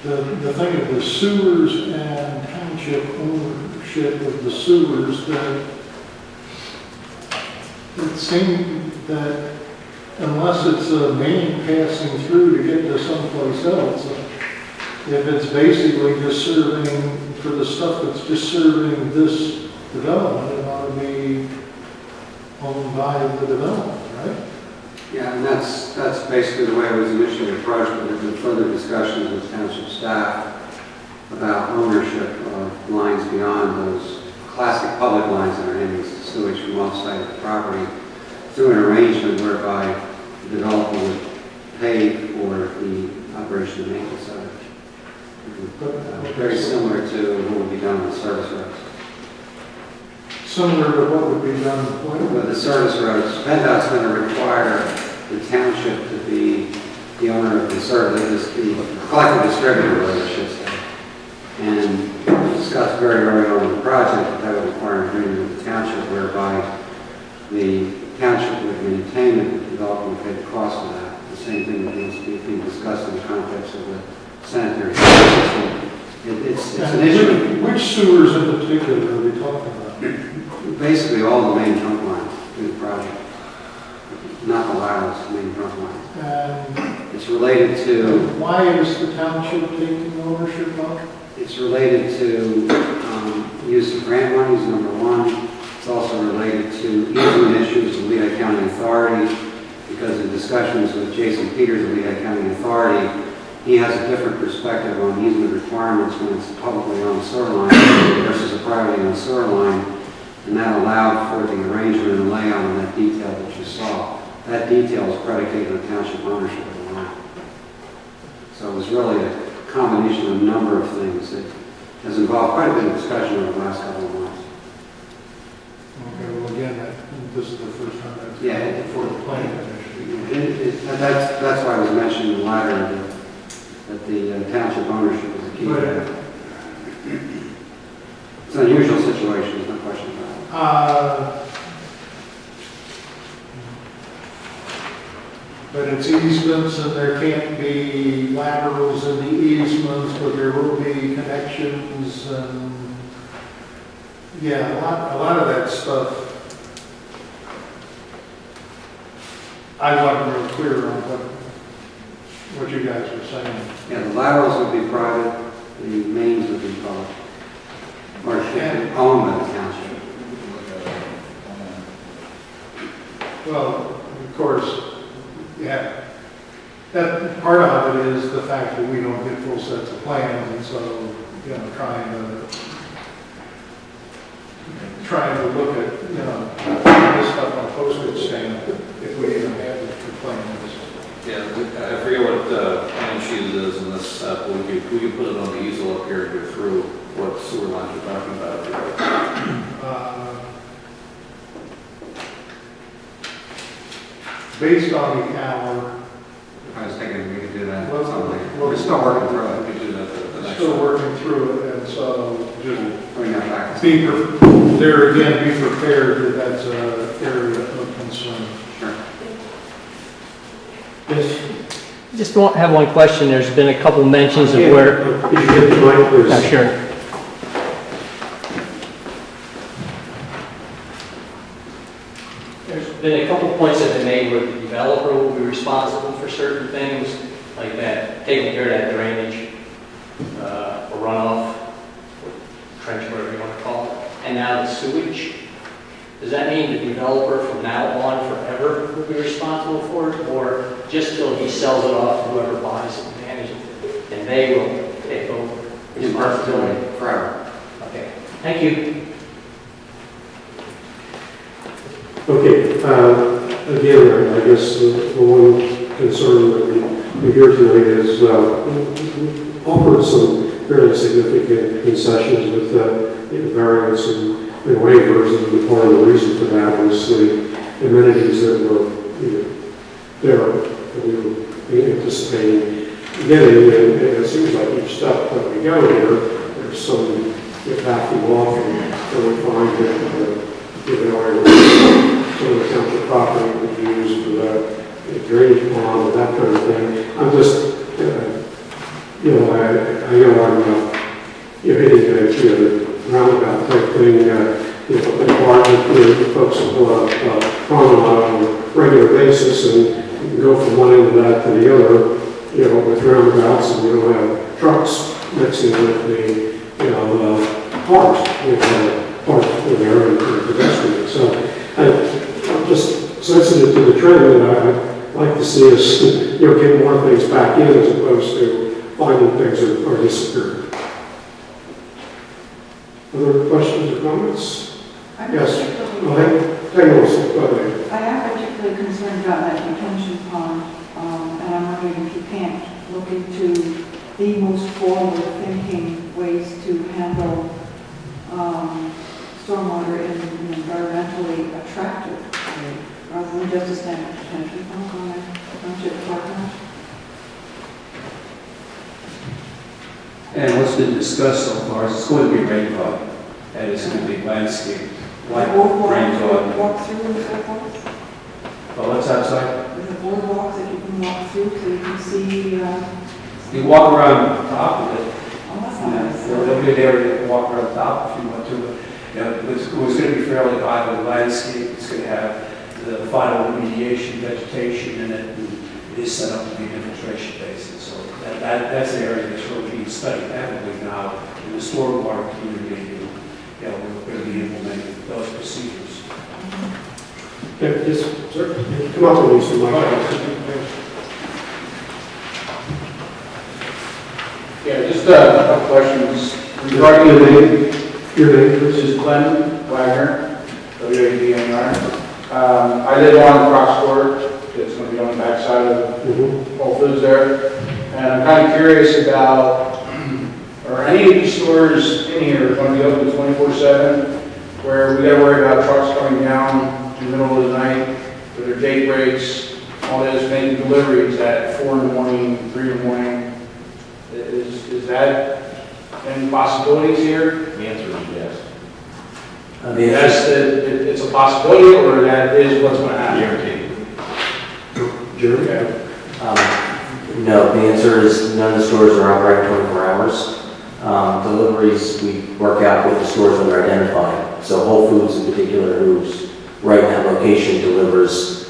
the thing of the sewers and township ownership of the sewers, that it seemed that unless it's a main passing through to get to someplace else, if it's basically just serving, for the stuff that's just serving this development, it ought to be owned by the development, right? Yeah, and that's basically the way it was initially approached, but there's been further discussions with township staff about ownership of lines beyond those classic public lines that are handling sewage from off-site of the property through an arrangement whereby the developer would pay for the operation and maintenance of it. Very similar to what would be done with service roads. Similar to what would be done with the service roads. PennDOT's going to require the township to be the owner of the service, the collective distributor, I should say. And we discussed very early on in the project that would require an agreement with the township whereby the township would maintain it, the developer would pay the cost of that. The same thing that is being discussed in the context of the sanitary system. It's an issue. Which sewers in particular are we talking about? Basically all the main trunk lines in the project, not the laterals, the main trunk lines. And it's related to... Why is the township taking ownership of? It's related to use of grant monies, number one. It's also related to easement issues with Lehigh County Authority, because in discussions with Jason Peters of Lehigh County Authority, he has a different perspective on easement requirements when it's a publicly owned sewer line versus a privately owned sewer line, and that allowed for the arrangement and layout of that detail that you saw. That detail is predicated on township ownership of the line. So it was really a combination of a number of things that has involved quite a bit of discussion over the last couple of months. Okay, well again, this is the first time that's for the planning commission. That's why I was mentioning the latter, that the township ownership is a key. It's an unusual situation, there's no question about it. But it's easements, and there can't be laterals in the easements, but there will be connections, and yeah, a lot of that stuff. I wasn't real clear on what you guys were saying. Yeah, the laterals would be private, the mains would be public, or owned by the township. Well, of course, yeah, that part of it is the fact that we don't get full sets of plans, and so, trying to look at, this stuff on a postage stamp, if we even have the plans. Yeah, I forget what plan sheet it is in this, we could put it on the easel up here and go through what sewer lines we're talking about. Based on the hour. I was thinking we could do that. We're still working through it. We could do that the next Still time. working through it, and so just Bring that back. be prepared that that's an area of concern. Sure. Yes. Just have one question. There's been a couple mentions of where... Could you get the mic, please? Yeah, sure. There's been a couple points that have been made where the developer will be responsible for certain things, like that, taking care of that drainage, or runoff, or trench, whatever you want to call it. And now the sewage. Does that mean the developer from now on forever will be responsible for it, or just till he sells it off to whoever buys it and manages it, and they will take over responsibility forever? Okay, thank you. Okay, again, I guess the one concern that we hear tonight is offered some fairly significant concessions with variance and waivers, and part of the reason for that was the amenities that were there that we were anticipating getting, and it seems like each step that we go here, there's some backing off, and we find that some of the township property would be used for the drainage pond and that kind of thing. I'm just, I know I'm hitting the roundabout type thing, the folks will promenade on a regular basis and go from one end of that to the other, with roundabouts, and you don't have trucks mixing with the cars, parked there and pedestrians. So I'm just sensitive to the trend, and I'd like to see us, get more things back in as opposed to finding things are disappearing. Other questions or comments? Yes. Go ahead. I am particularly concerned about that detention pond, and I'm wondering if you can't look into the most forward-thinking ways to handle stormwater in an environmentally attractive way, rather than just a standard detention pond on a township park. And what's been discussed so far is it's going to be rain garden, and it's going to be landscape, like rain garden. Walk through and so forth? Well, what's outside? There's a boardwalk that you can walk through so you can see. You walk around the top of it. Oh, that's nice. There'll be an area to walk around the top if you want to. It's going to be fairly island landscape. It's going to have the final remediation vegetation in it. And it is set up to be an infiltration basin. So that's the area that's really being studied heavily now in the stormwater community. We're going to be implementing those procedures. Okay, yes, sir. Come up and use the mic. Yeah, just a couple questions regarding your name. This is Glenn Wagner, WADNR. I live on Crocs Court. It's going to be on the backside of Whole Foods there. And I'm kind of curious about, are any of these stores in here going to be open 24/7, where we got to worry about trucks coming down in the middle of the night with their date breaks, all this, making deliveries at 4 in the morning, 3 in the morning? Is that any possibilities here? The answer is yes. It's a possibility, or that is what's going to happen? Guaranteed. Jeremy? No, the answer is none of the stores are operating 24 hours. Deliveries, we work out with the stores when they're identified. So Whole Foods in particular, who's right in that location, delivers.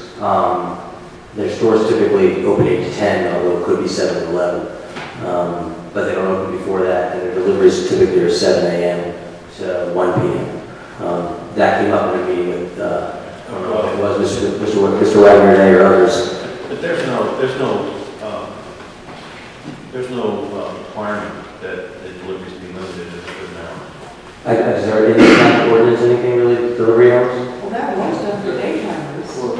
Their stores typically open 8 to 10, although it could be 7 to 11. But they don't open before that, and their deliveries typically are 7 a.m. to 1 p.m. That came up in a meeting with, I don't know if it was Mr. Wagner today or others. But there's no requirement that the deliveries be limited to a certain hour. Is there any kind of ordinance, anything related to delivery hours? Well, that was done for daytimers. Well,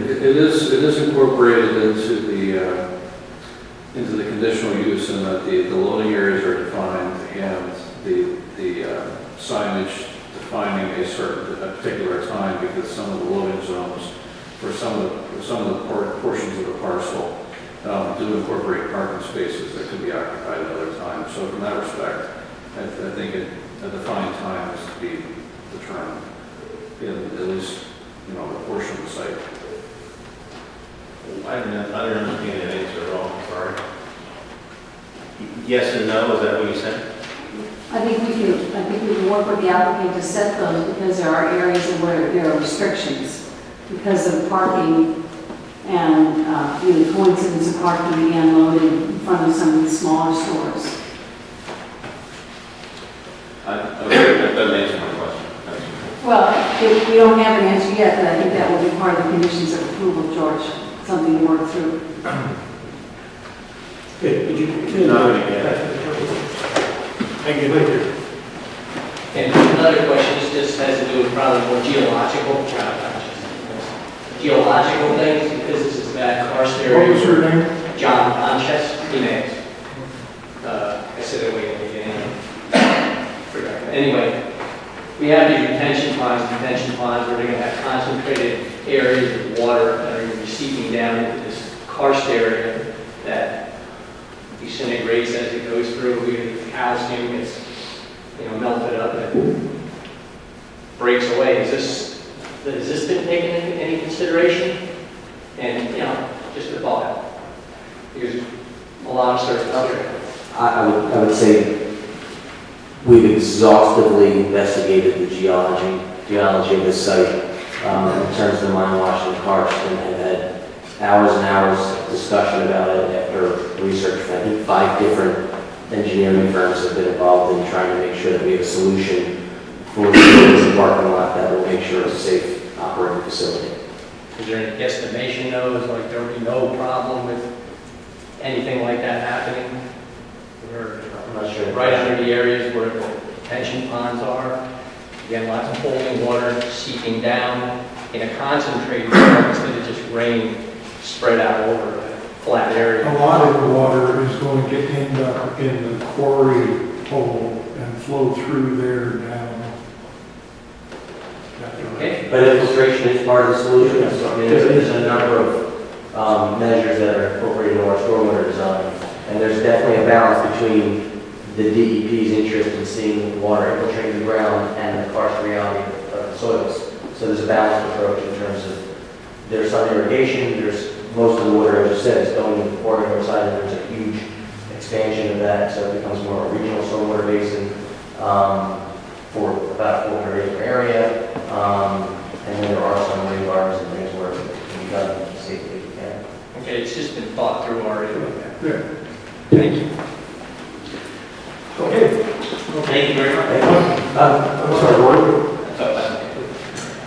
it is incorporated into the conditional use, in that the loading areas are defined and the signage defining a particular time, because some of the loading zones for some of the portions of the parcel do incorporate parking spaces that can be occupied at other times. So from that respect, I think a defined time is to be determined in at least a portion of the site. I don't understand the answer at all. Yes and no, is that what you said? I think we can work with the applicant to set those because there are areas where there are restrictions because of parking and, the coincidence of parking being unloaded in front of some of the smaller stores. Okay, that doesn't answer my question. Well, we don't have an answer yet, but I think that will be part of the conditions of approval, George, something to work through. Okay, did you? No, Thank you. Thank you. And another question, this just has to do with probably more geological things, because this is that karst area. What was your name? John Anches, Emails. I said it way in the beginning. Anyway, we have these retention ponds where they're going to have concentrated areas of water that are going to be seeping down into this karst area that disintegrates as it goes through. The calcium gets, melted up and breaks away. Has this been taken into any consideration? And, just a thought. Because a lot of surface area. I would say we've exhaustively investigated the geology of this site in terms of the mine washing karst and have had hours and hours of discussion about it after research. I think 5 different engineering firms have been involved in trying to make sure that we have a solution for the parking lot that will make sure it's a safe operating facility. Is there any guesstimation though, is like there will be no problem with anything like that happening? I'm not sure. Right under the areas where the retention ponds are, again, lots of holding water seeping down in a concentrated form instead of just rain spread out over a flat area. A lot of the water is going to end up in the quarry hole and flow through there down. Okay. But infiltration is part of the solution. So, I mean, there's a number of measures that are incorporated into our stormwater design. And there's definitely a balance between the DEP's interest in seeing water infiltrate the ground and the karst reality of the soils. So there's a balanced approach in terms of there's some irrigation, there's most of the water, as you said, is going to the quarry outside, and there's a huge expansion of that, so it becomes more a regional stormwater basin for about a 400-acre area. And then there are some rain gardens and things where it can be done safely if you can. Okay, it's just been thought through already. Yeah. Thank you. Okay. Thank you very much. I'm sorry, Ron.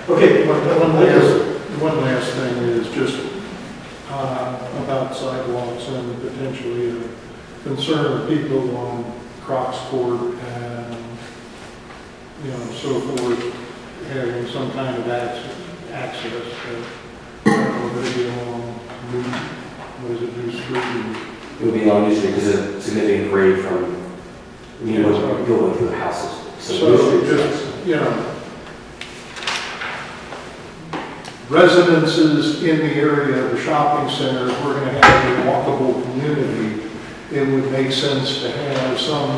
Okay. One last thing is just about sidewalks and potentially a concern of people on Crocs Court and, so forth, having some kind of access to, maybe along New Street. It would be along New Street because there's a significant grade from, going through the houses. So just, residences in the area of the shopping center, if we're going to have a walkable community, it would make sense to have some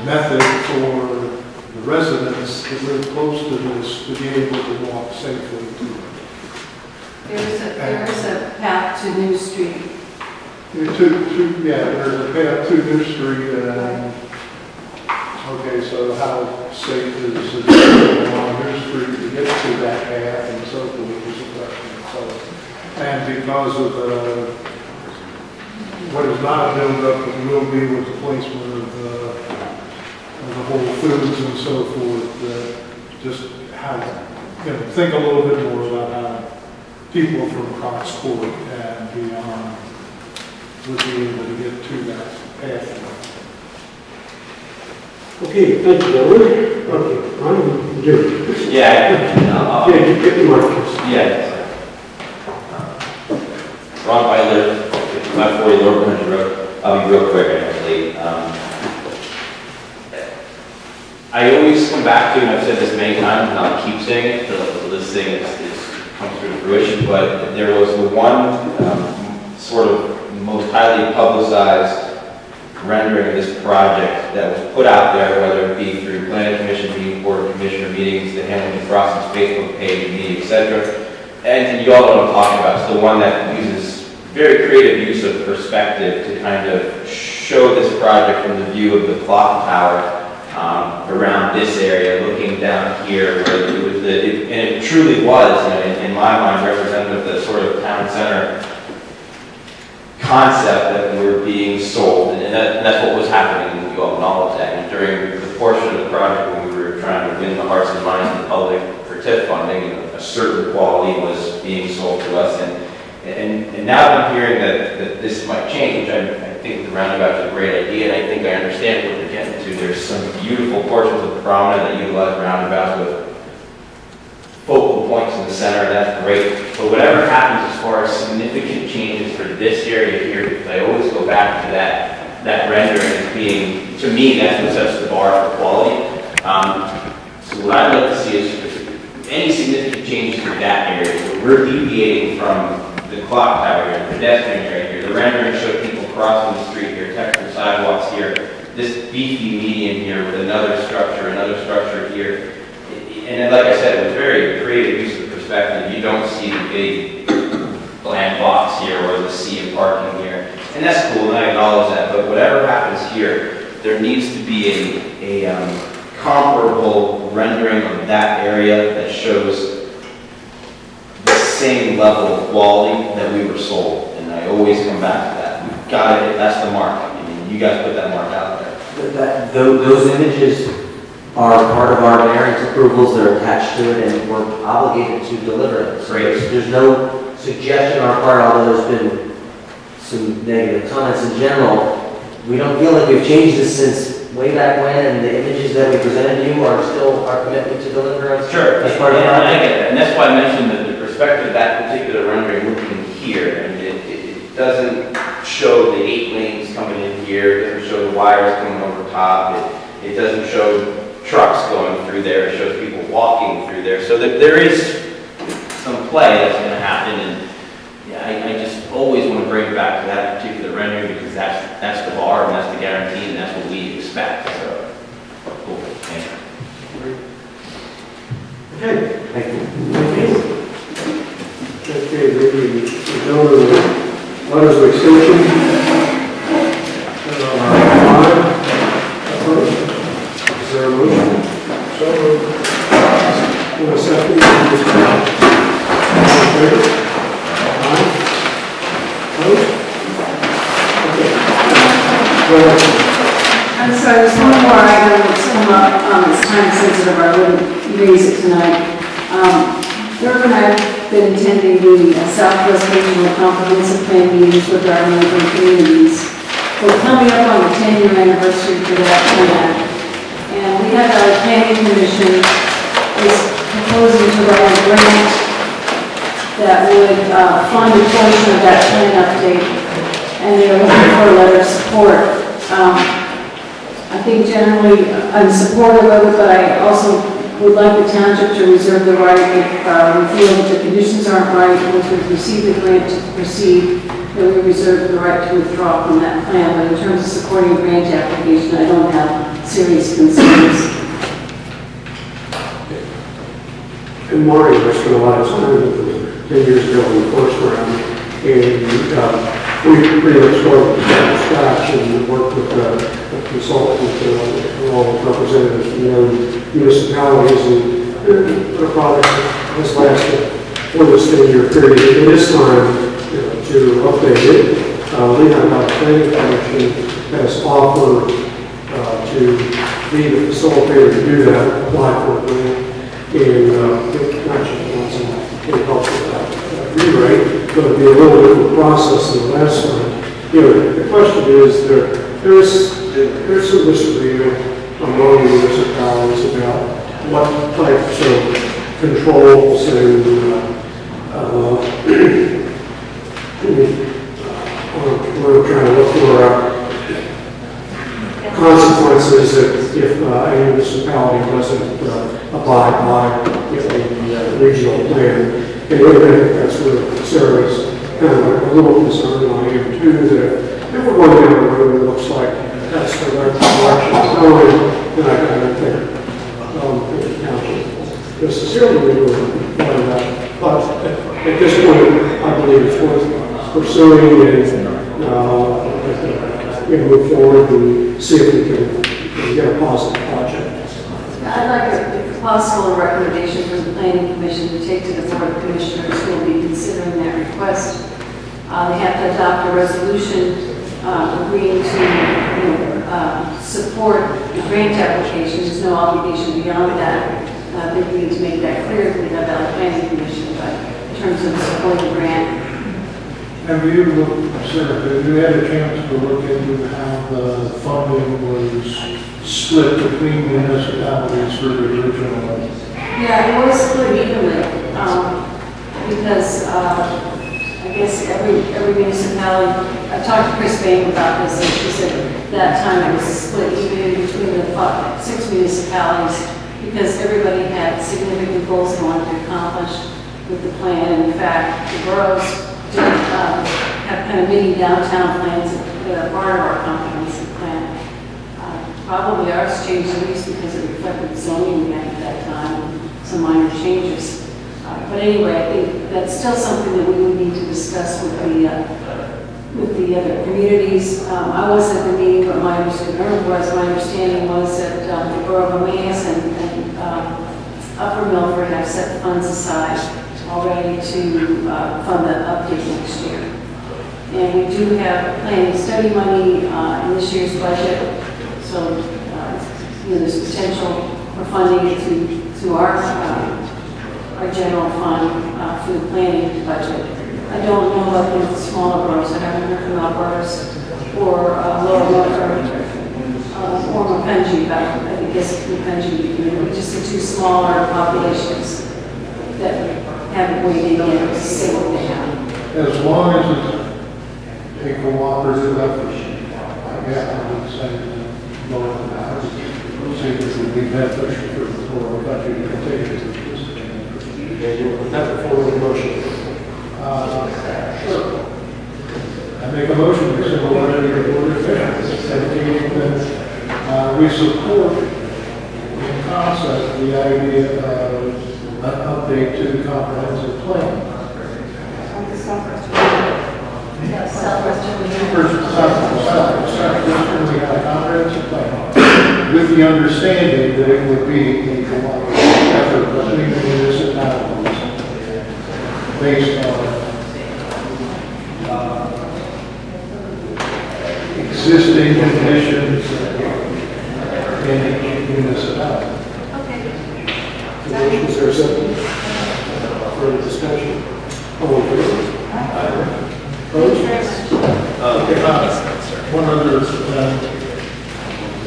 method for the residents that live close to this to be able to walk safely to it. There is a path to New Street. There's a path to New Street, okay, so how safe is it along New Street to get to that path and so forth is a question. So, and because of what is not a build-up, but will be with the placement of the Whole Foods and so forth, just how, think a little bit more about how people from Crocs Court and beyond would be able to get to that path. Okay, thank you, gentlemen. Okay, Ron, Jim. Yeah. Yeah, you get the markers. Yeah. Ron Weiler, 5540 North Country Road. I'll be real quick, actually. I always come back to, and I've said this many times, and I'll keep saying it until this thing comes to fruition, but there was the one sort of most highly publicized rendering of this project that was put out there, whether it be through Planning Commission meetings, Board of Commissioner meetings, the Hamilton Crossings Facebook page, me, etc. And you all know what I'm talking about. It's the one that uses very creative use of perspective to kind of show this project from the view of the clock tower around this area, looking down here, where it was and it truly was, you know, in my mind, representative of the sort of town center concept that we were being sold, and that's what was happening, and you all acknowledge that. And during the portion of the project when we were trying to win the hearts and minds of the public for TIF funding, a certain quality was being sold to us, and now that I'm hearing that this might change, I think the roundabout is a great idea, and I think I understand what you're getting to. There's some beautiful portions of the promenade that utilize roundabouts with focal points in the center, and that's great. But whatever happens as far as significant changes for this area here, because I always go back to that rendering as being, to me, that's what sets the bar for quality. So what I'd like to see is any significant changes to that area, where we're deviating from the clock tower here, the pedestrian area here, the rendering showed people crossing the street here, textured sidewalks here, this beefy median here with another structure here. And then, like I said, it was very creative use of the perspective. You don't see the big bland box here or the sea of parking here. And that's cool, and I acknowledge that. But whatever happens here, there needs to be a comparable rendering of that area that shows the same level of quality that we were sold. And I always come back to that. We've got to hit, that's the mark. I mean, you guys put that mark out there. Those images are part of our variance approvals that are attached to it, and we're obligated to deliver them. So there's no suggestion on our part, although there's been some negative comments in general. We don't feel like we've changed this since way back when, and the images that we presented to you are still our commitment to deliver us. Sure, as part of and our I get that, and that's why I mentioned that the perspective of that particular rendering looking here, and it doesn't show the 8 lanes coming in here, it doesn't show the wires coming over top, it doesn't show trucks going through there, it shows people walking through there, so that there is some play that's going to happen, and yeah, I just always want to bring it back to that particular rendering because that's the bar and that's the guarantee and that's what we expect. So, cool. Thank you. Okay. Thank you. Okay, the gentleman with letters of extension. 5. First. Is there a motion? So moved. In a second. All in favor? Aye. Opposed? Okay. Go ahead. I'm sorry, there's one more item that's come up, it's time sensitive, I wouldn't raise it tonight. Dirk and I have been attending the Southwest Regional Comprehensive Plan meetings with our neighboring communities. We're coming up on the 10-year anniversary for that plan. And we had our planning commission is proposing to write a grant that would fund a portion of that plan update. And they're looking for a letter of support. I think generally I'm supportive of it, but I also would like the township to reserve the right if we feel that the conditions aren't right, once we've received the grant to proceed, that we reserve the right to withdraw from that plan. But in terms of supporting a grant application, I don't have serious concerns. And Maureen, I spent a lot of time with 10 years ago in the first round, and we pretty much started from scratch and worked with a consultant, along with representatives from the municipalities, and the project has lasted for this 10-year period. And this time, to update it, Lehigh Planning Commission has offered to be the facilitator to do that, apply for a grant, and actually wants some help with that rewrite. But it'll be a little bit of a process than the last time. The question is, there's some disagreement among municipalities about what types of controls and we're trying to look for consequences if a municipality doesn't abide by the regional plan. And that's where Sarah's kind of a little concerned, I am too, that if we're going down the road, it looks like that's the right direction to go in, then I don't think the council necessarily would want that. But at this point, I believe it's worth pursuing, and move forward and see if we can get a positive project. I'd like, if possible, a recommendation from the planning commission to take to the board of commissioners who will be considering that request. They have to adopt a resolution agreeing to support the grant application. There's no obligation beyond that. They need to make that clear to the Valley Planning Commission, but in terms of supporting the grant. Have you looked, sir, have you had a chance to look into how the funding was split between municipalities for the original? Yeah, it was split evenly, because I guess every municipality, I talked to Chris Bain about this, and she said that time it was split evenly between the 6 municipalities, because everybody had significant goals they wanted to accomplish with the plan. And in fact, the boroughs did have kind of mini downtown plans that are part of our comprehensive plan. Probably ours changed at least because it reflected the zoning we had at that time, some minor changes. But anyway, I think that's still something that we would need to discuss with the other communities. I wasn't at the meeting, but my understanding was that the Borough of Emmaus and Upper Milford have set funds aside already to fund the update next year. And we do have planning study money in this year's budget, so there's potential for funding it through our general fund for the planning budget. I don't know about the smaller boroughs. I haven't heard from Alberta's or Lower Milford or Mapunji, but I guess Mapunji, just the 2 smaller populations that haven't weighed in yet to say what they have. As long as it's a cooperative effort, I guess I would say lower than that. See if it would be beneficial for the country to continue to participate. With that, before the motion. Sure. I make a motion to send a letter to the Board of Commissioners indicating that we support in concept the idea of an update to the comprehensive plan. Southwestern, we have a comprehensive plan with the understanding that it would be a cooperative effort between the municipalities based on existing conditions in each municipality. Okay. Is there a second? Further discussion? All in favor? Opposed? One other,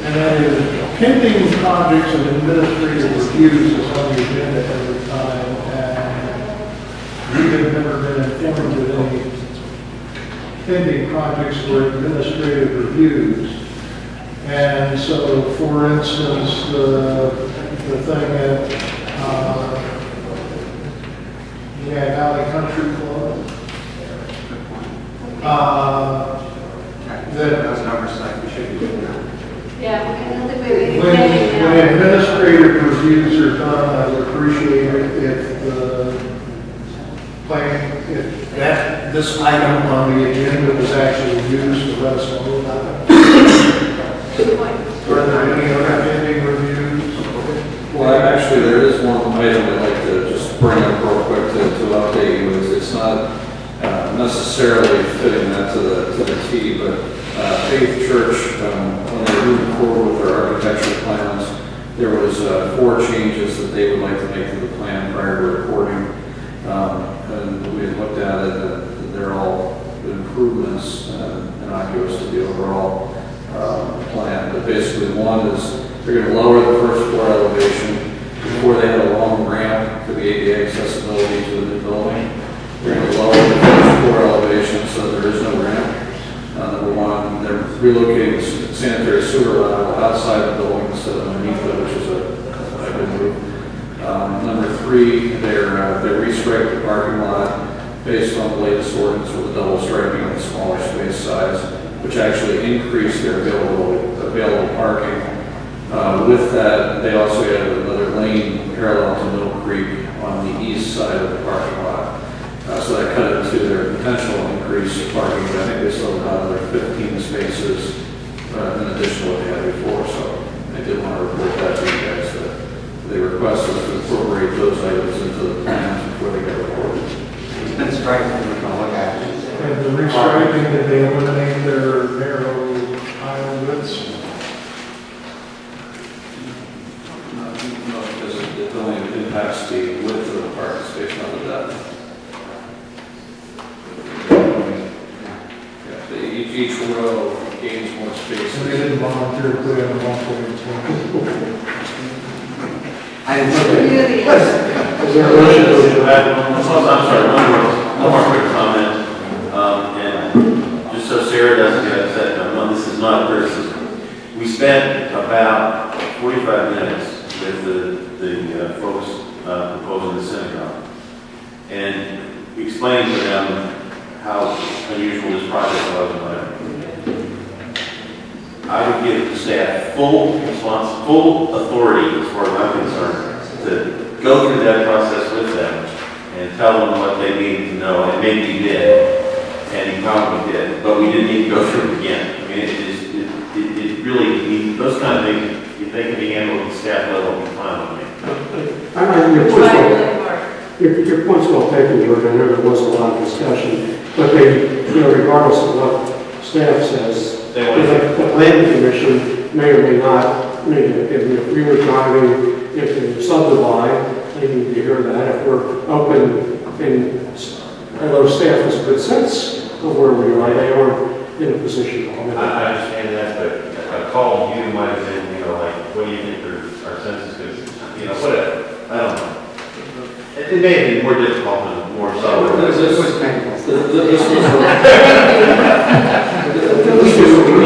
and that is pending projects and administrative reviews is on the agenda every time, and we have never been informed of any pending projects or administrative reviews. And so, for instance, the thing at Valley Country Club, That's an oversight, we should be doing that. Yeah, I don't think we when administrative reviews are done, I would appreciate it if the plan, if this item on the agenda was actually used to let us know about it. Are there any other pending reviews? Well, actually, there is one item I'd like to just bring up real quick to update you. It's not necessarily fitting that to the T, but Faith Church, when they moved forward with their architectural plans, there was 4 changes that they would like to make to the plan prior to recording. And we had looked at it, and they're all improvements innocuous to the overall plan. But basically, one is they're going to lower the first floor elevation. Before they had a long ramp for the ADA accessibility to the new building. They're going to lower the first floor elevation so there is no ramp. Number 1, they're relocating the sanitary sewer line outside the building instead of underneath it, which is a good move. Number 3, they're restriped the parking lot based on the latest ordinance with the double striping and the smaller space size, which actually increased their available parking. With that, they also added another lane parallel to Middle Creek on the east side of the parking lot. So that cut into their potential increase of parking. I think they still have another 15 spaces in addition to what they had before, so I did want to report that to you guys, that they requested us to incorporate those items into the plans before they get recorded. It's been striking, we're going to look at it. And the restriping, did they eliminate their narrow aisle widths? No, because it only impacts the width of the parking space, not the depth. Yeah, each row gains more space. And they didn't volunteer to put in a 1.2. I didn't look at it. Is there a motion to adjourn? I'm sorry, one more quick comment. And just so Sarah doesn't get upset, no, this is not criticism. We spent about 45 minutes with the folks proposing the synagogue and explaining to them how unusual this project was and whatever. I would give the staff full authority, as far as I'm concerned, to go through that process with them and tell them what they need to know, and maybe you did, and you probably did, but we didn't need to go through it again. I mean, it really, those kind of things, if they can be handled at the staff level, it'll be fine with me. Your point's well taken, George. I know there was a lot of discussion, but regardless of what staff says, the planning commission may or may not, if we were driving, if they subdivide, they need to hear that. If we're open, and although staff has a good sense of where we are, they aren't in a position to comment. I understand that, but a call you might have been, like, what do you think our census is? Whatever. I don't know. It may have been more difficult and more subtle. This was painful. We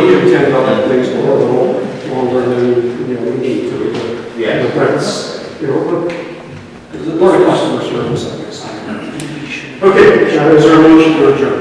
do tend to let things go a little longer than we need to. Yeah. That's a lot of customer service, I guess. Okay, is there a motion to adjourn?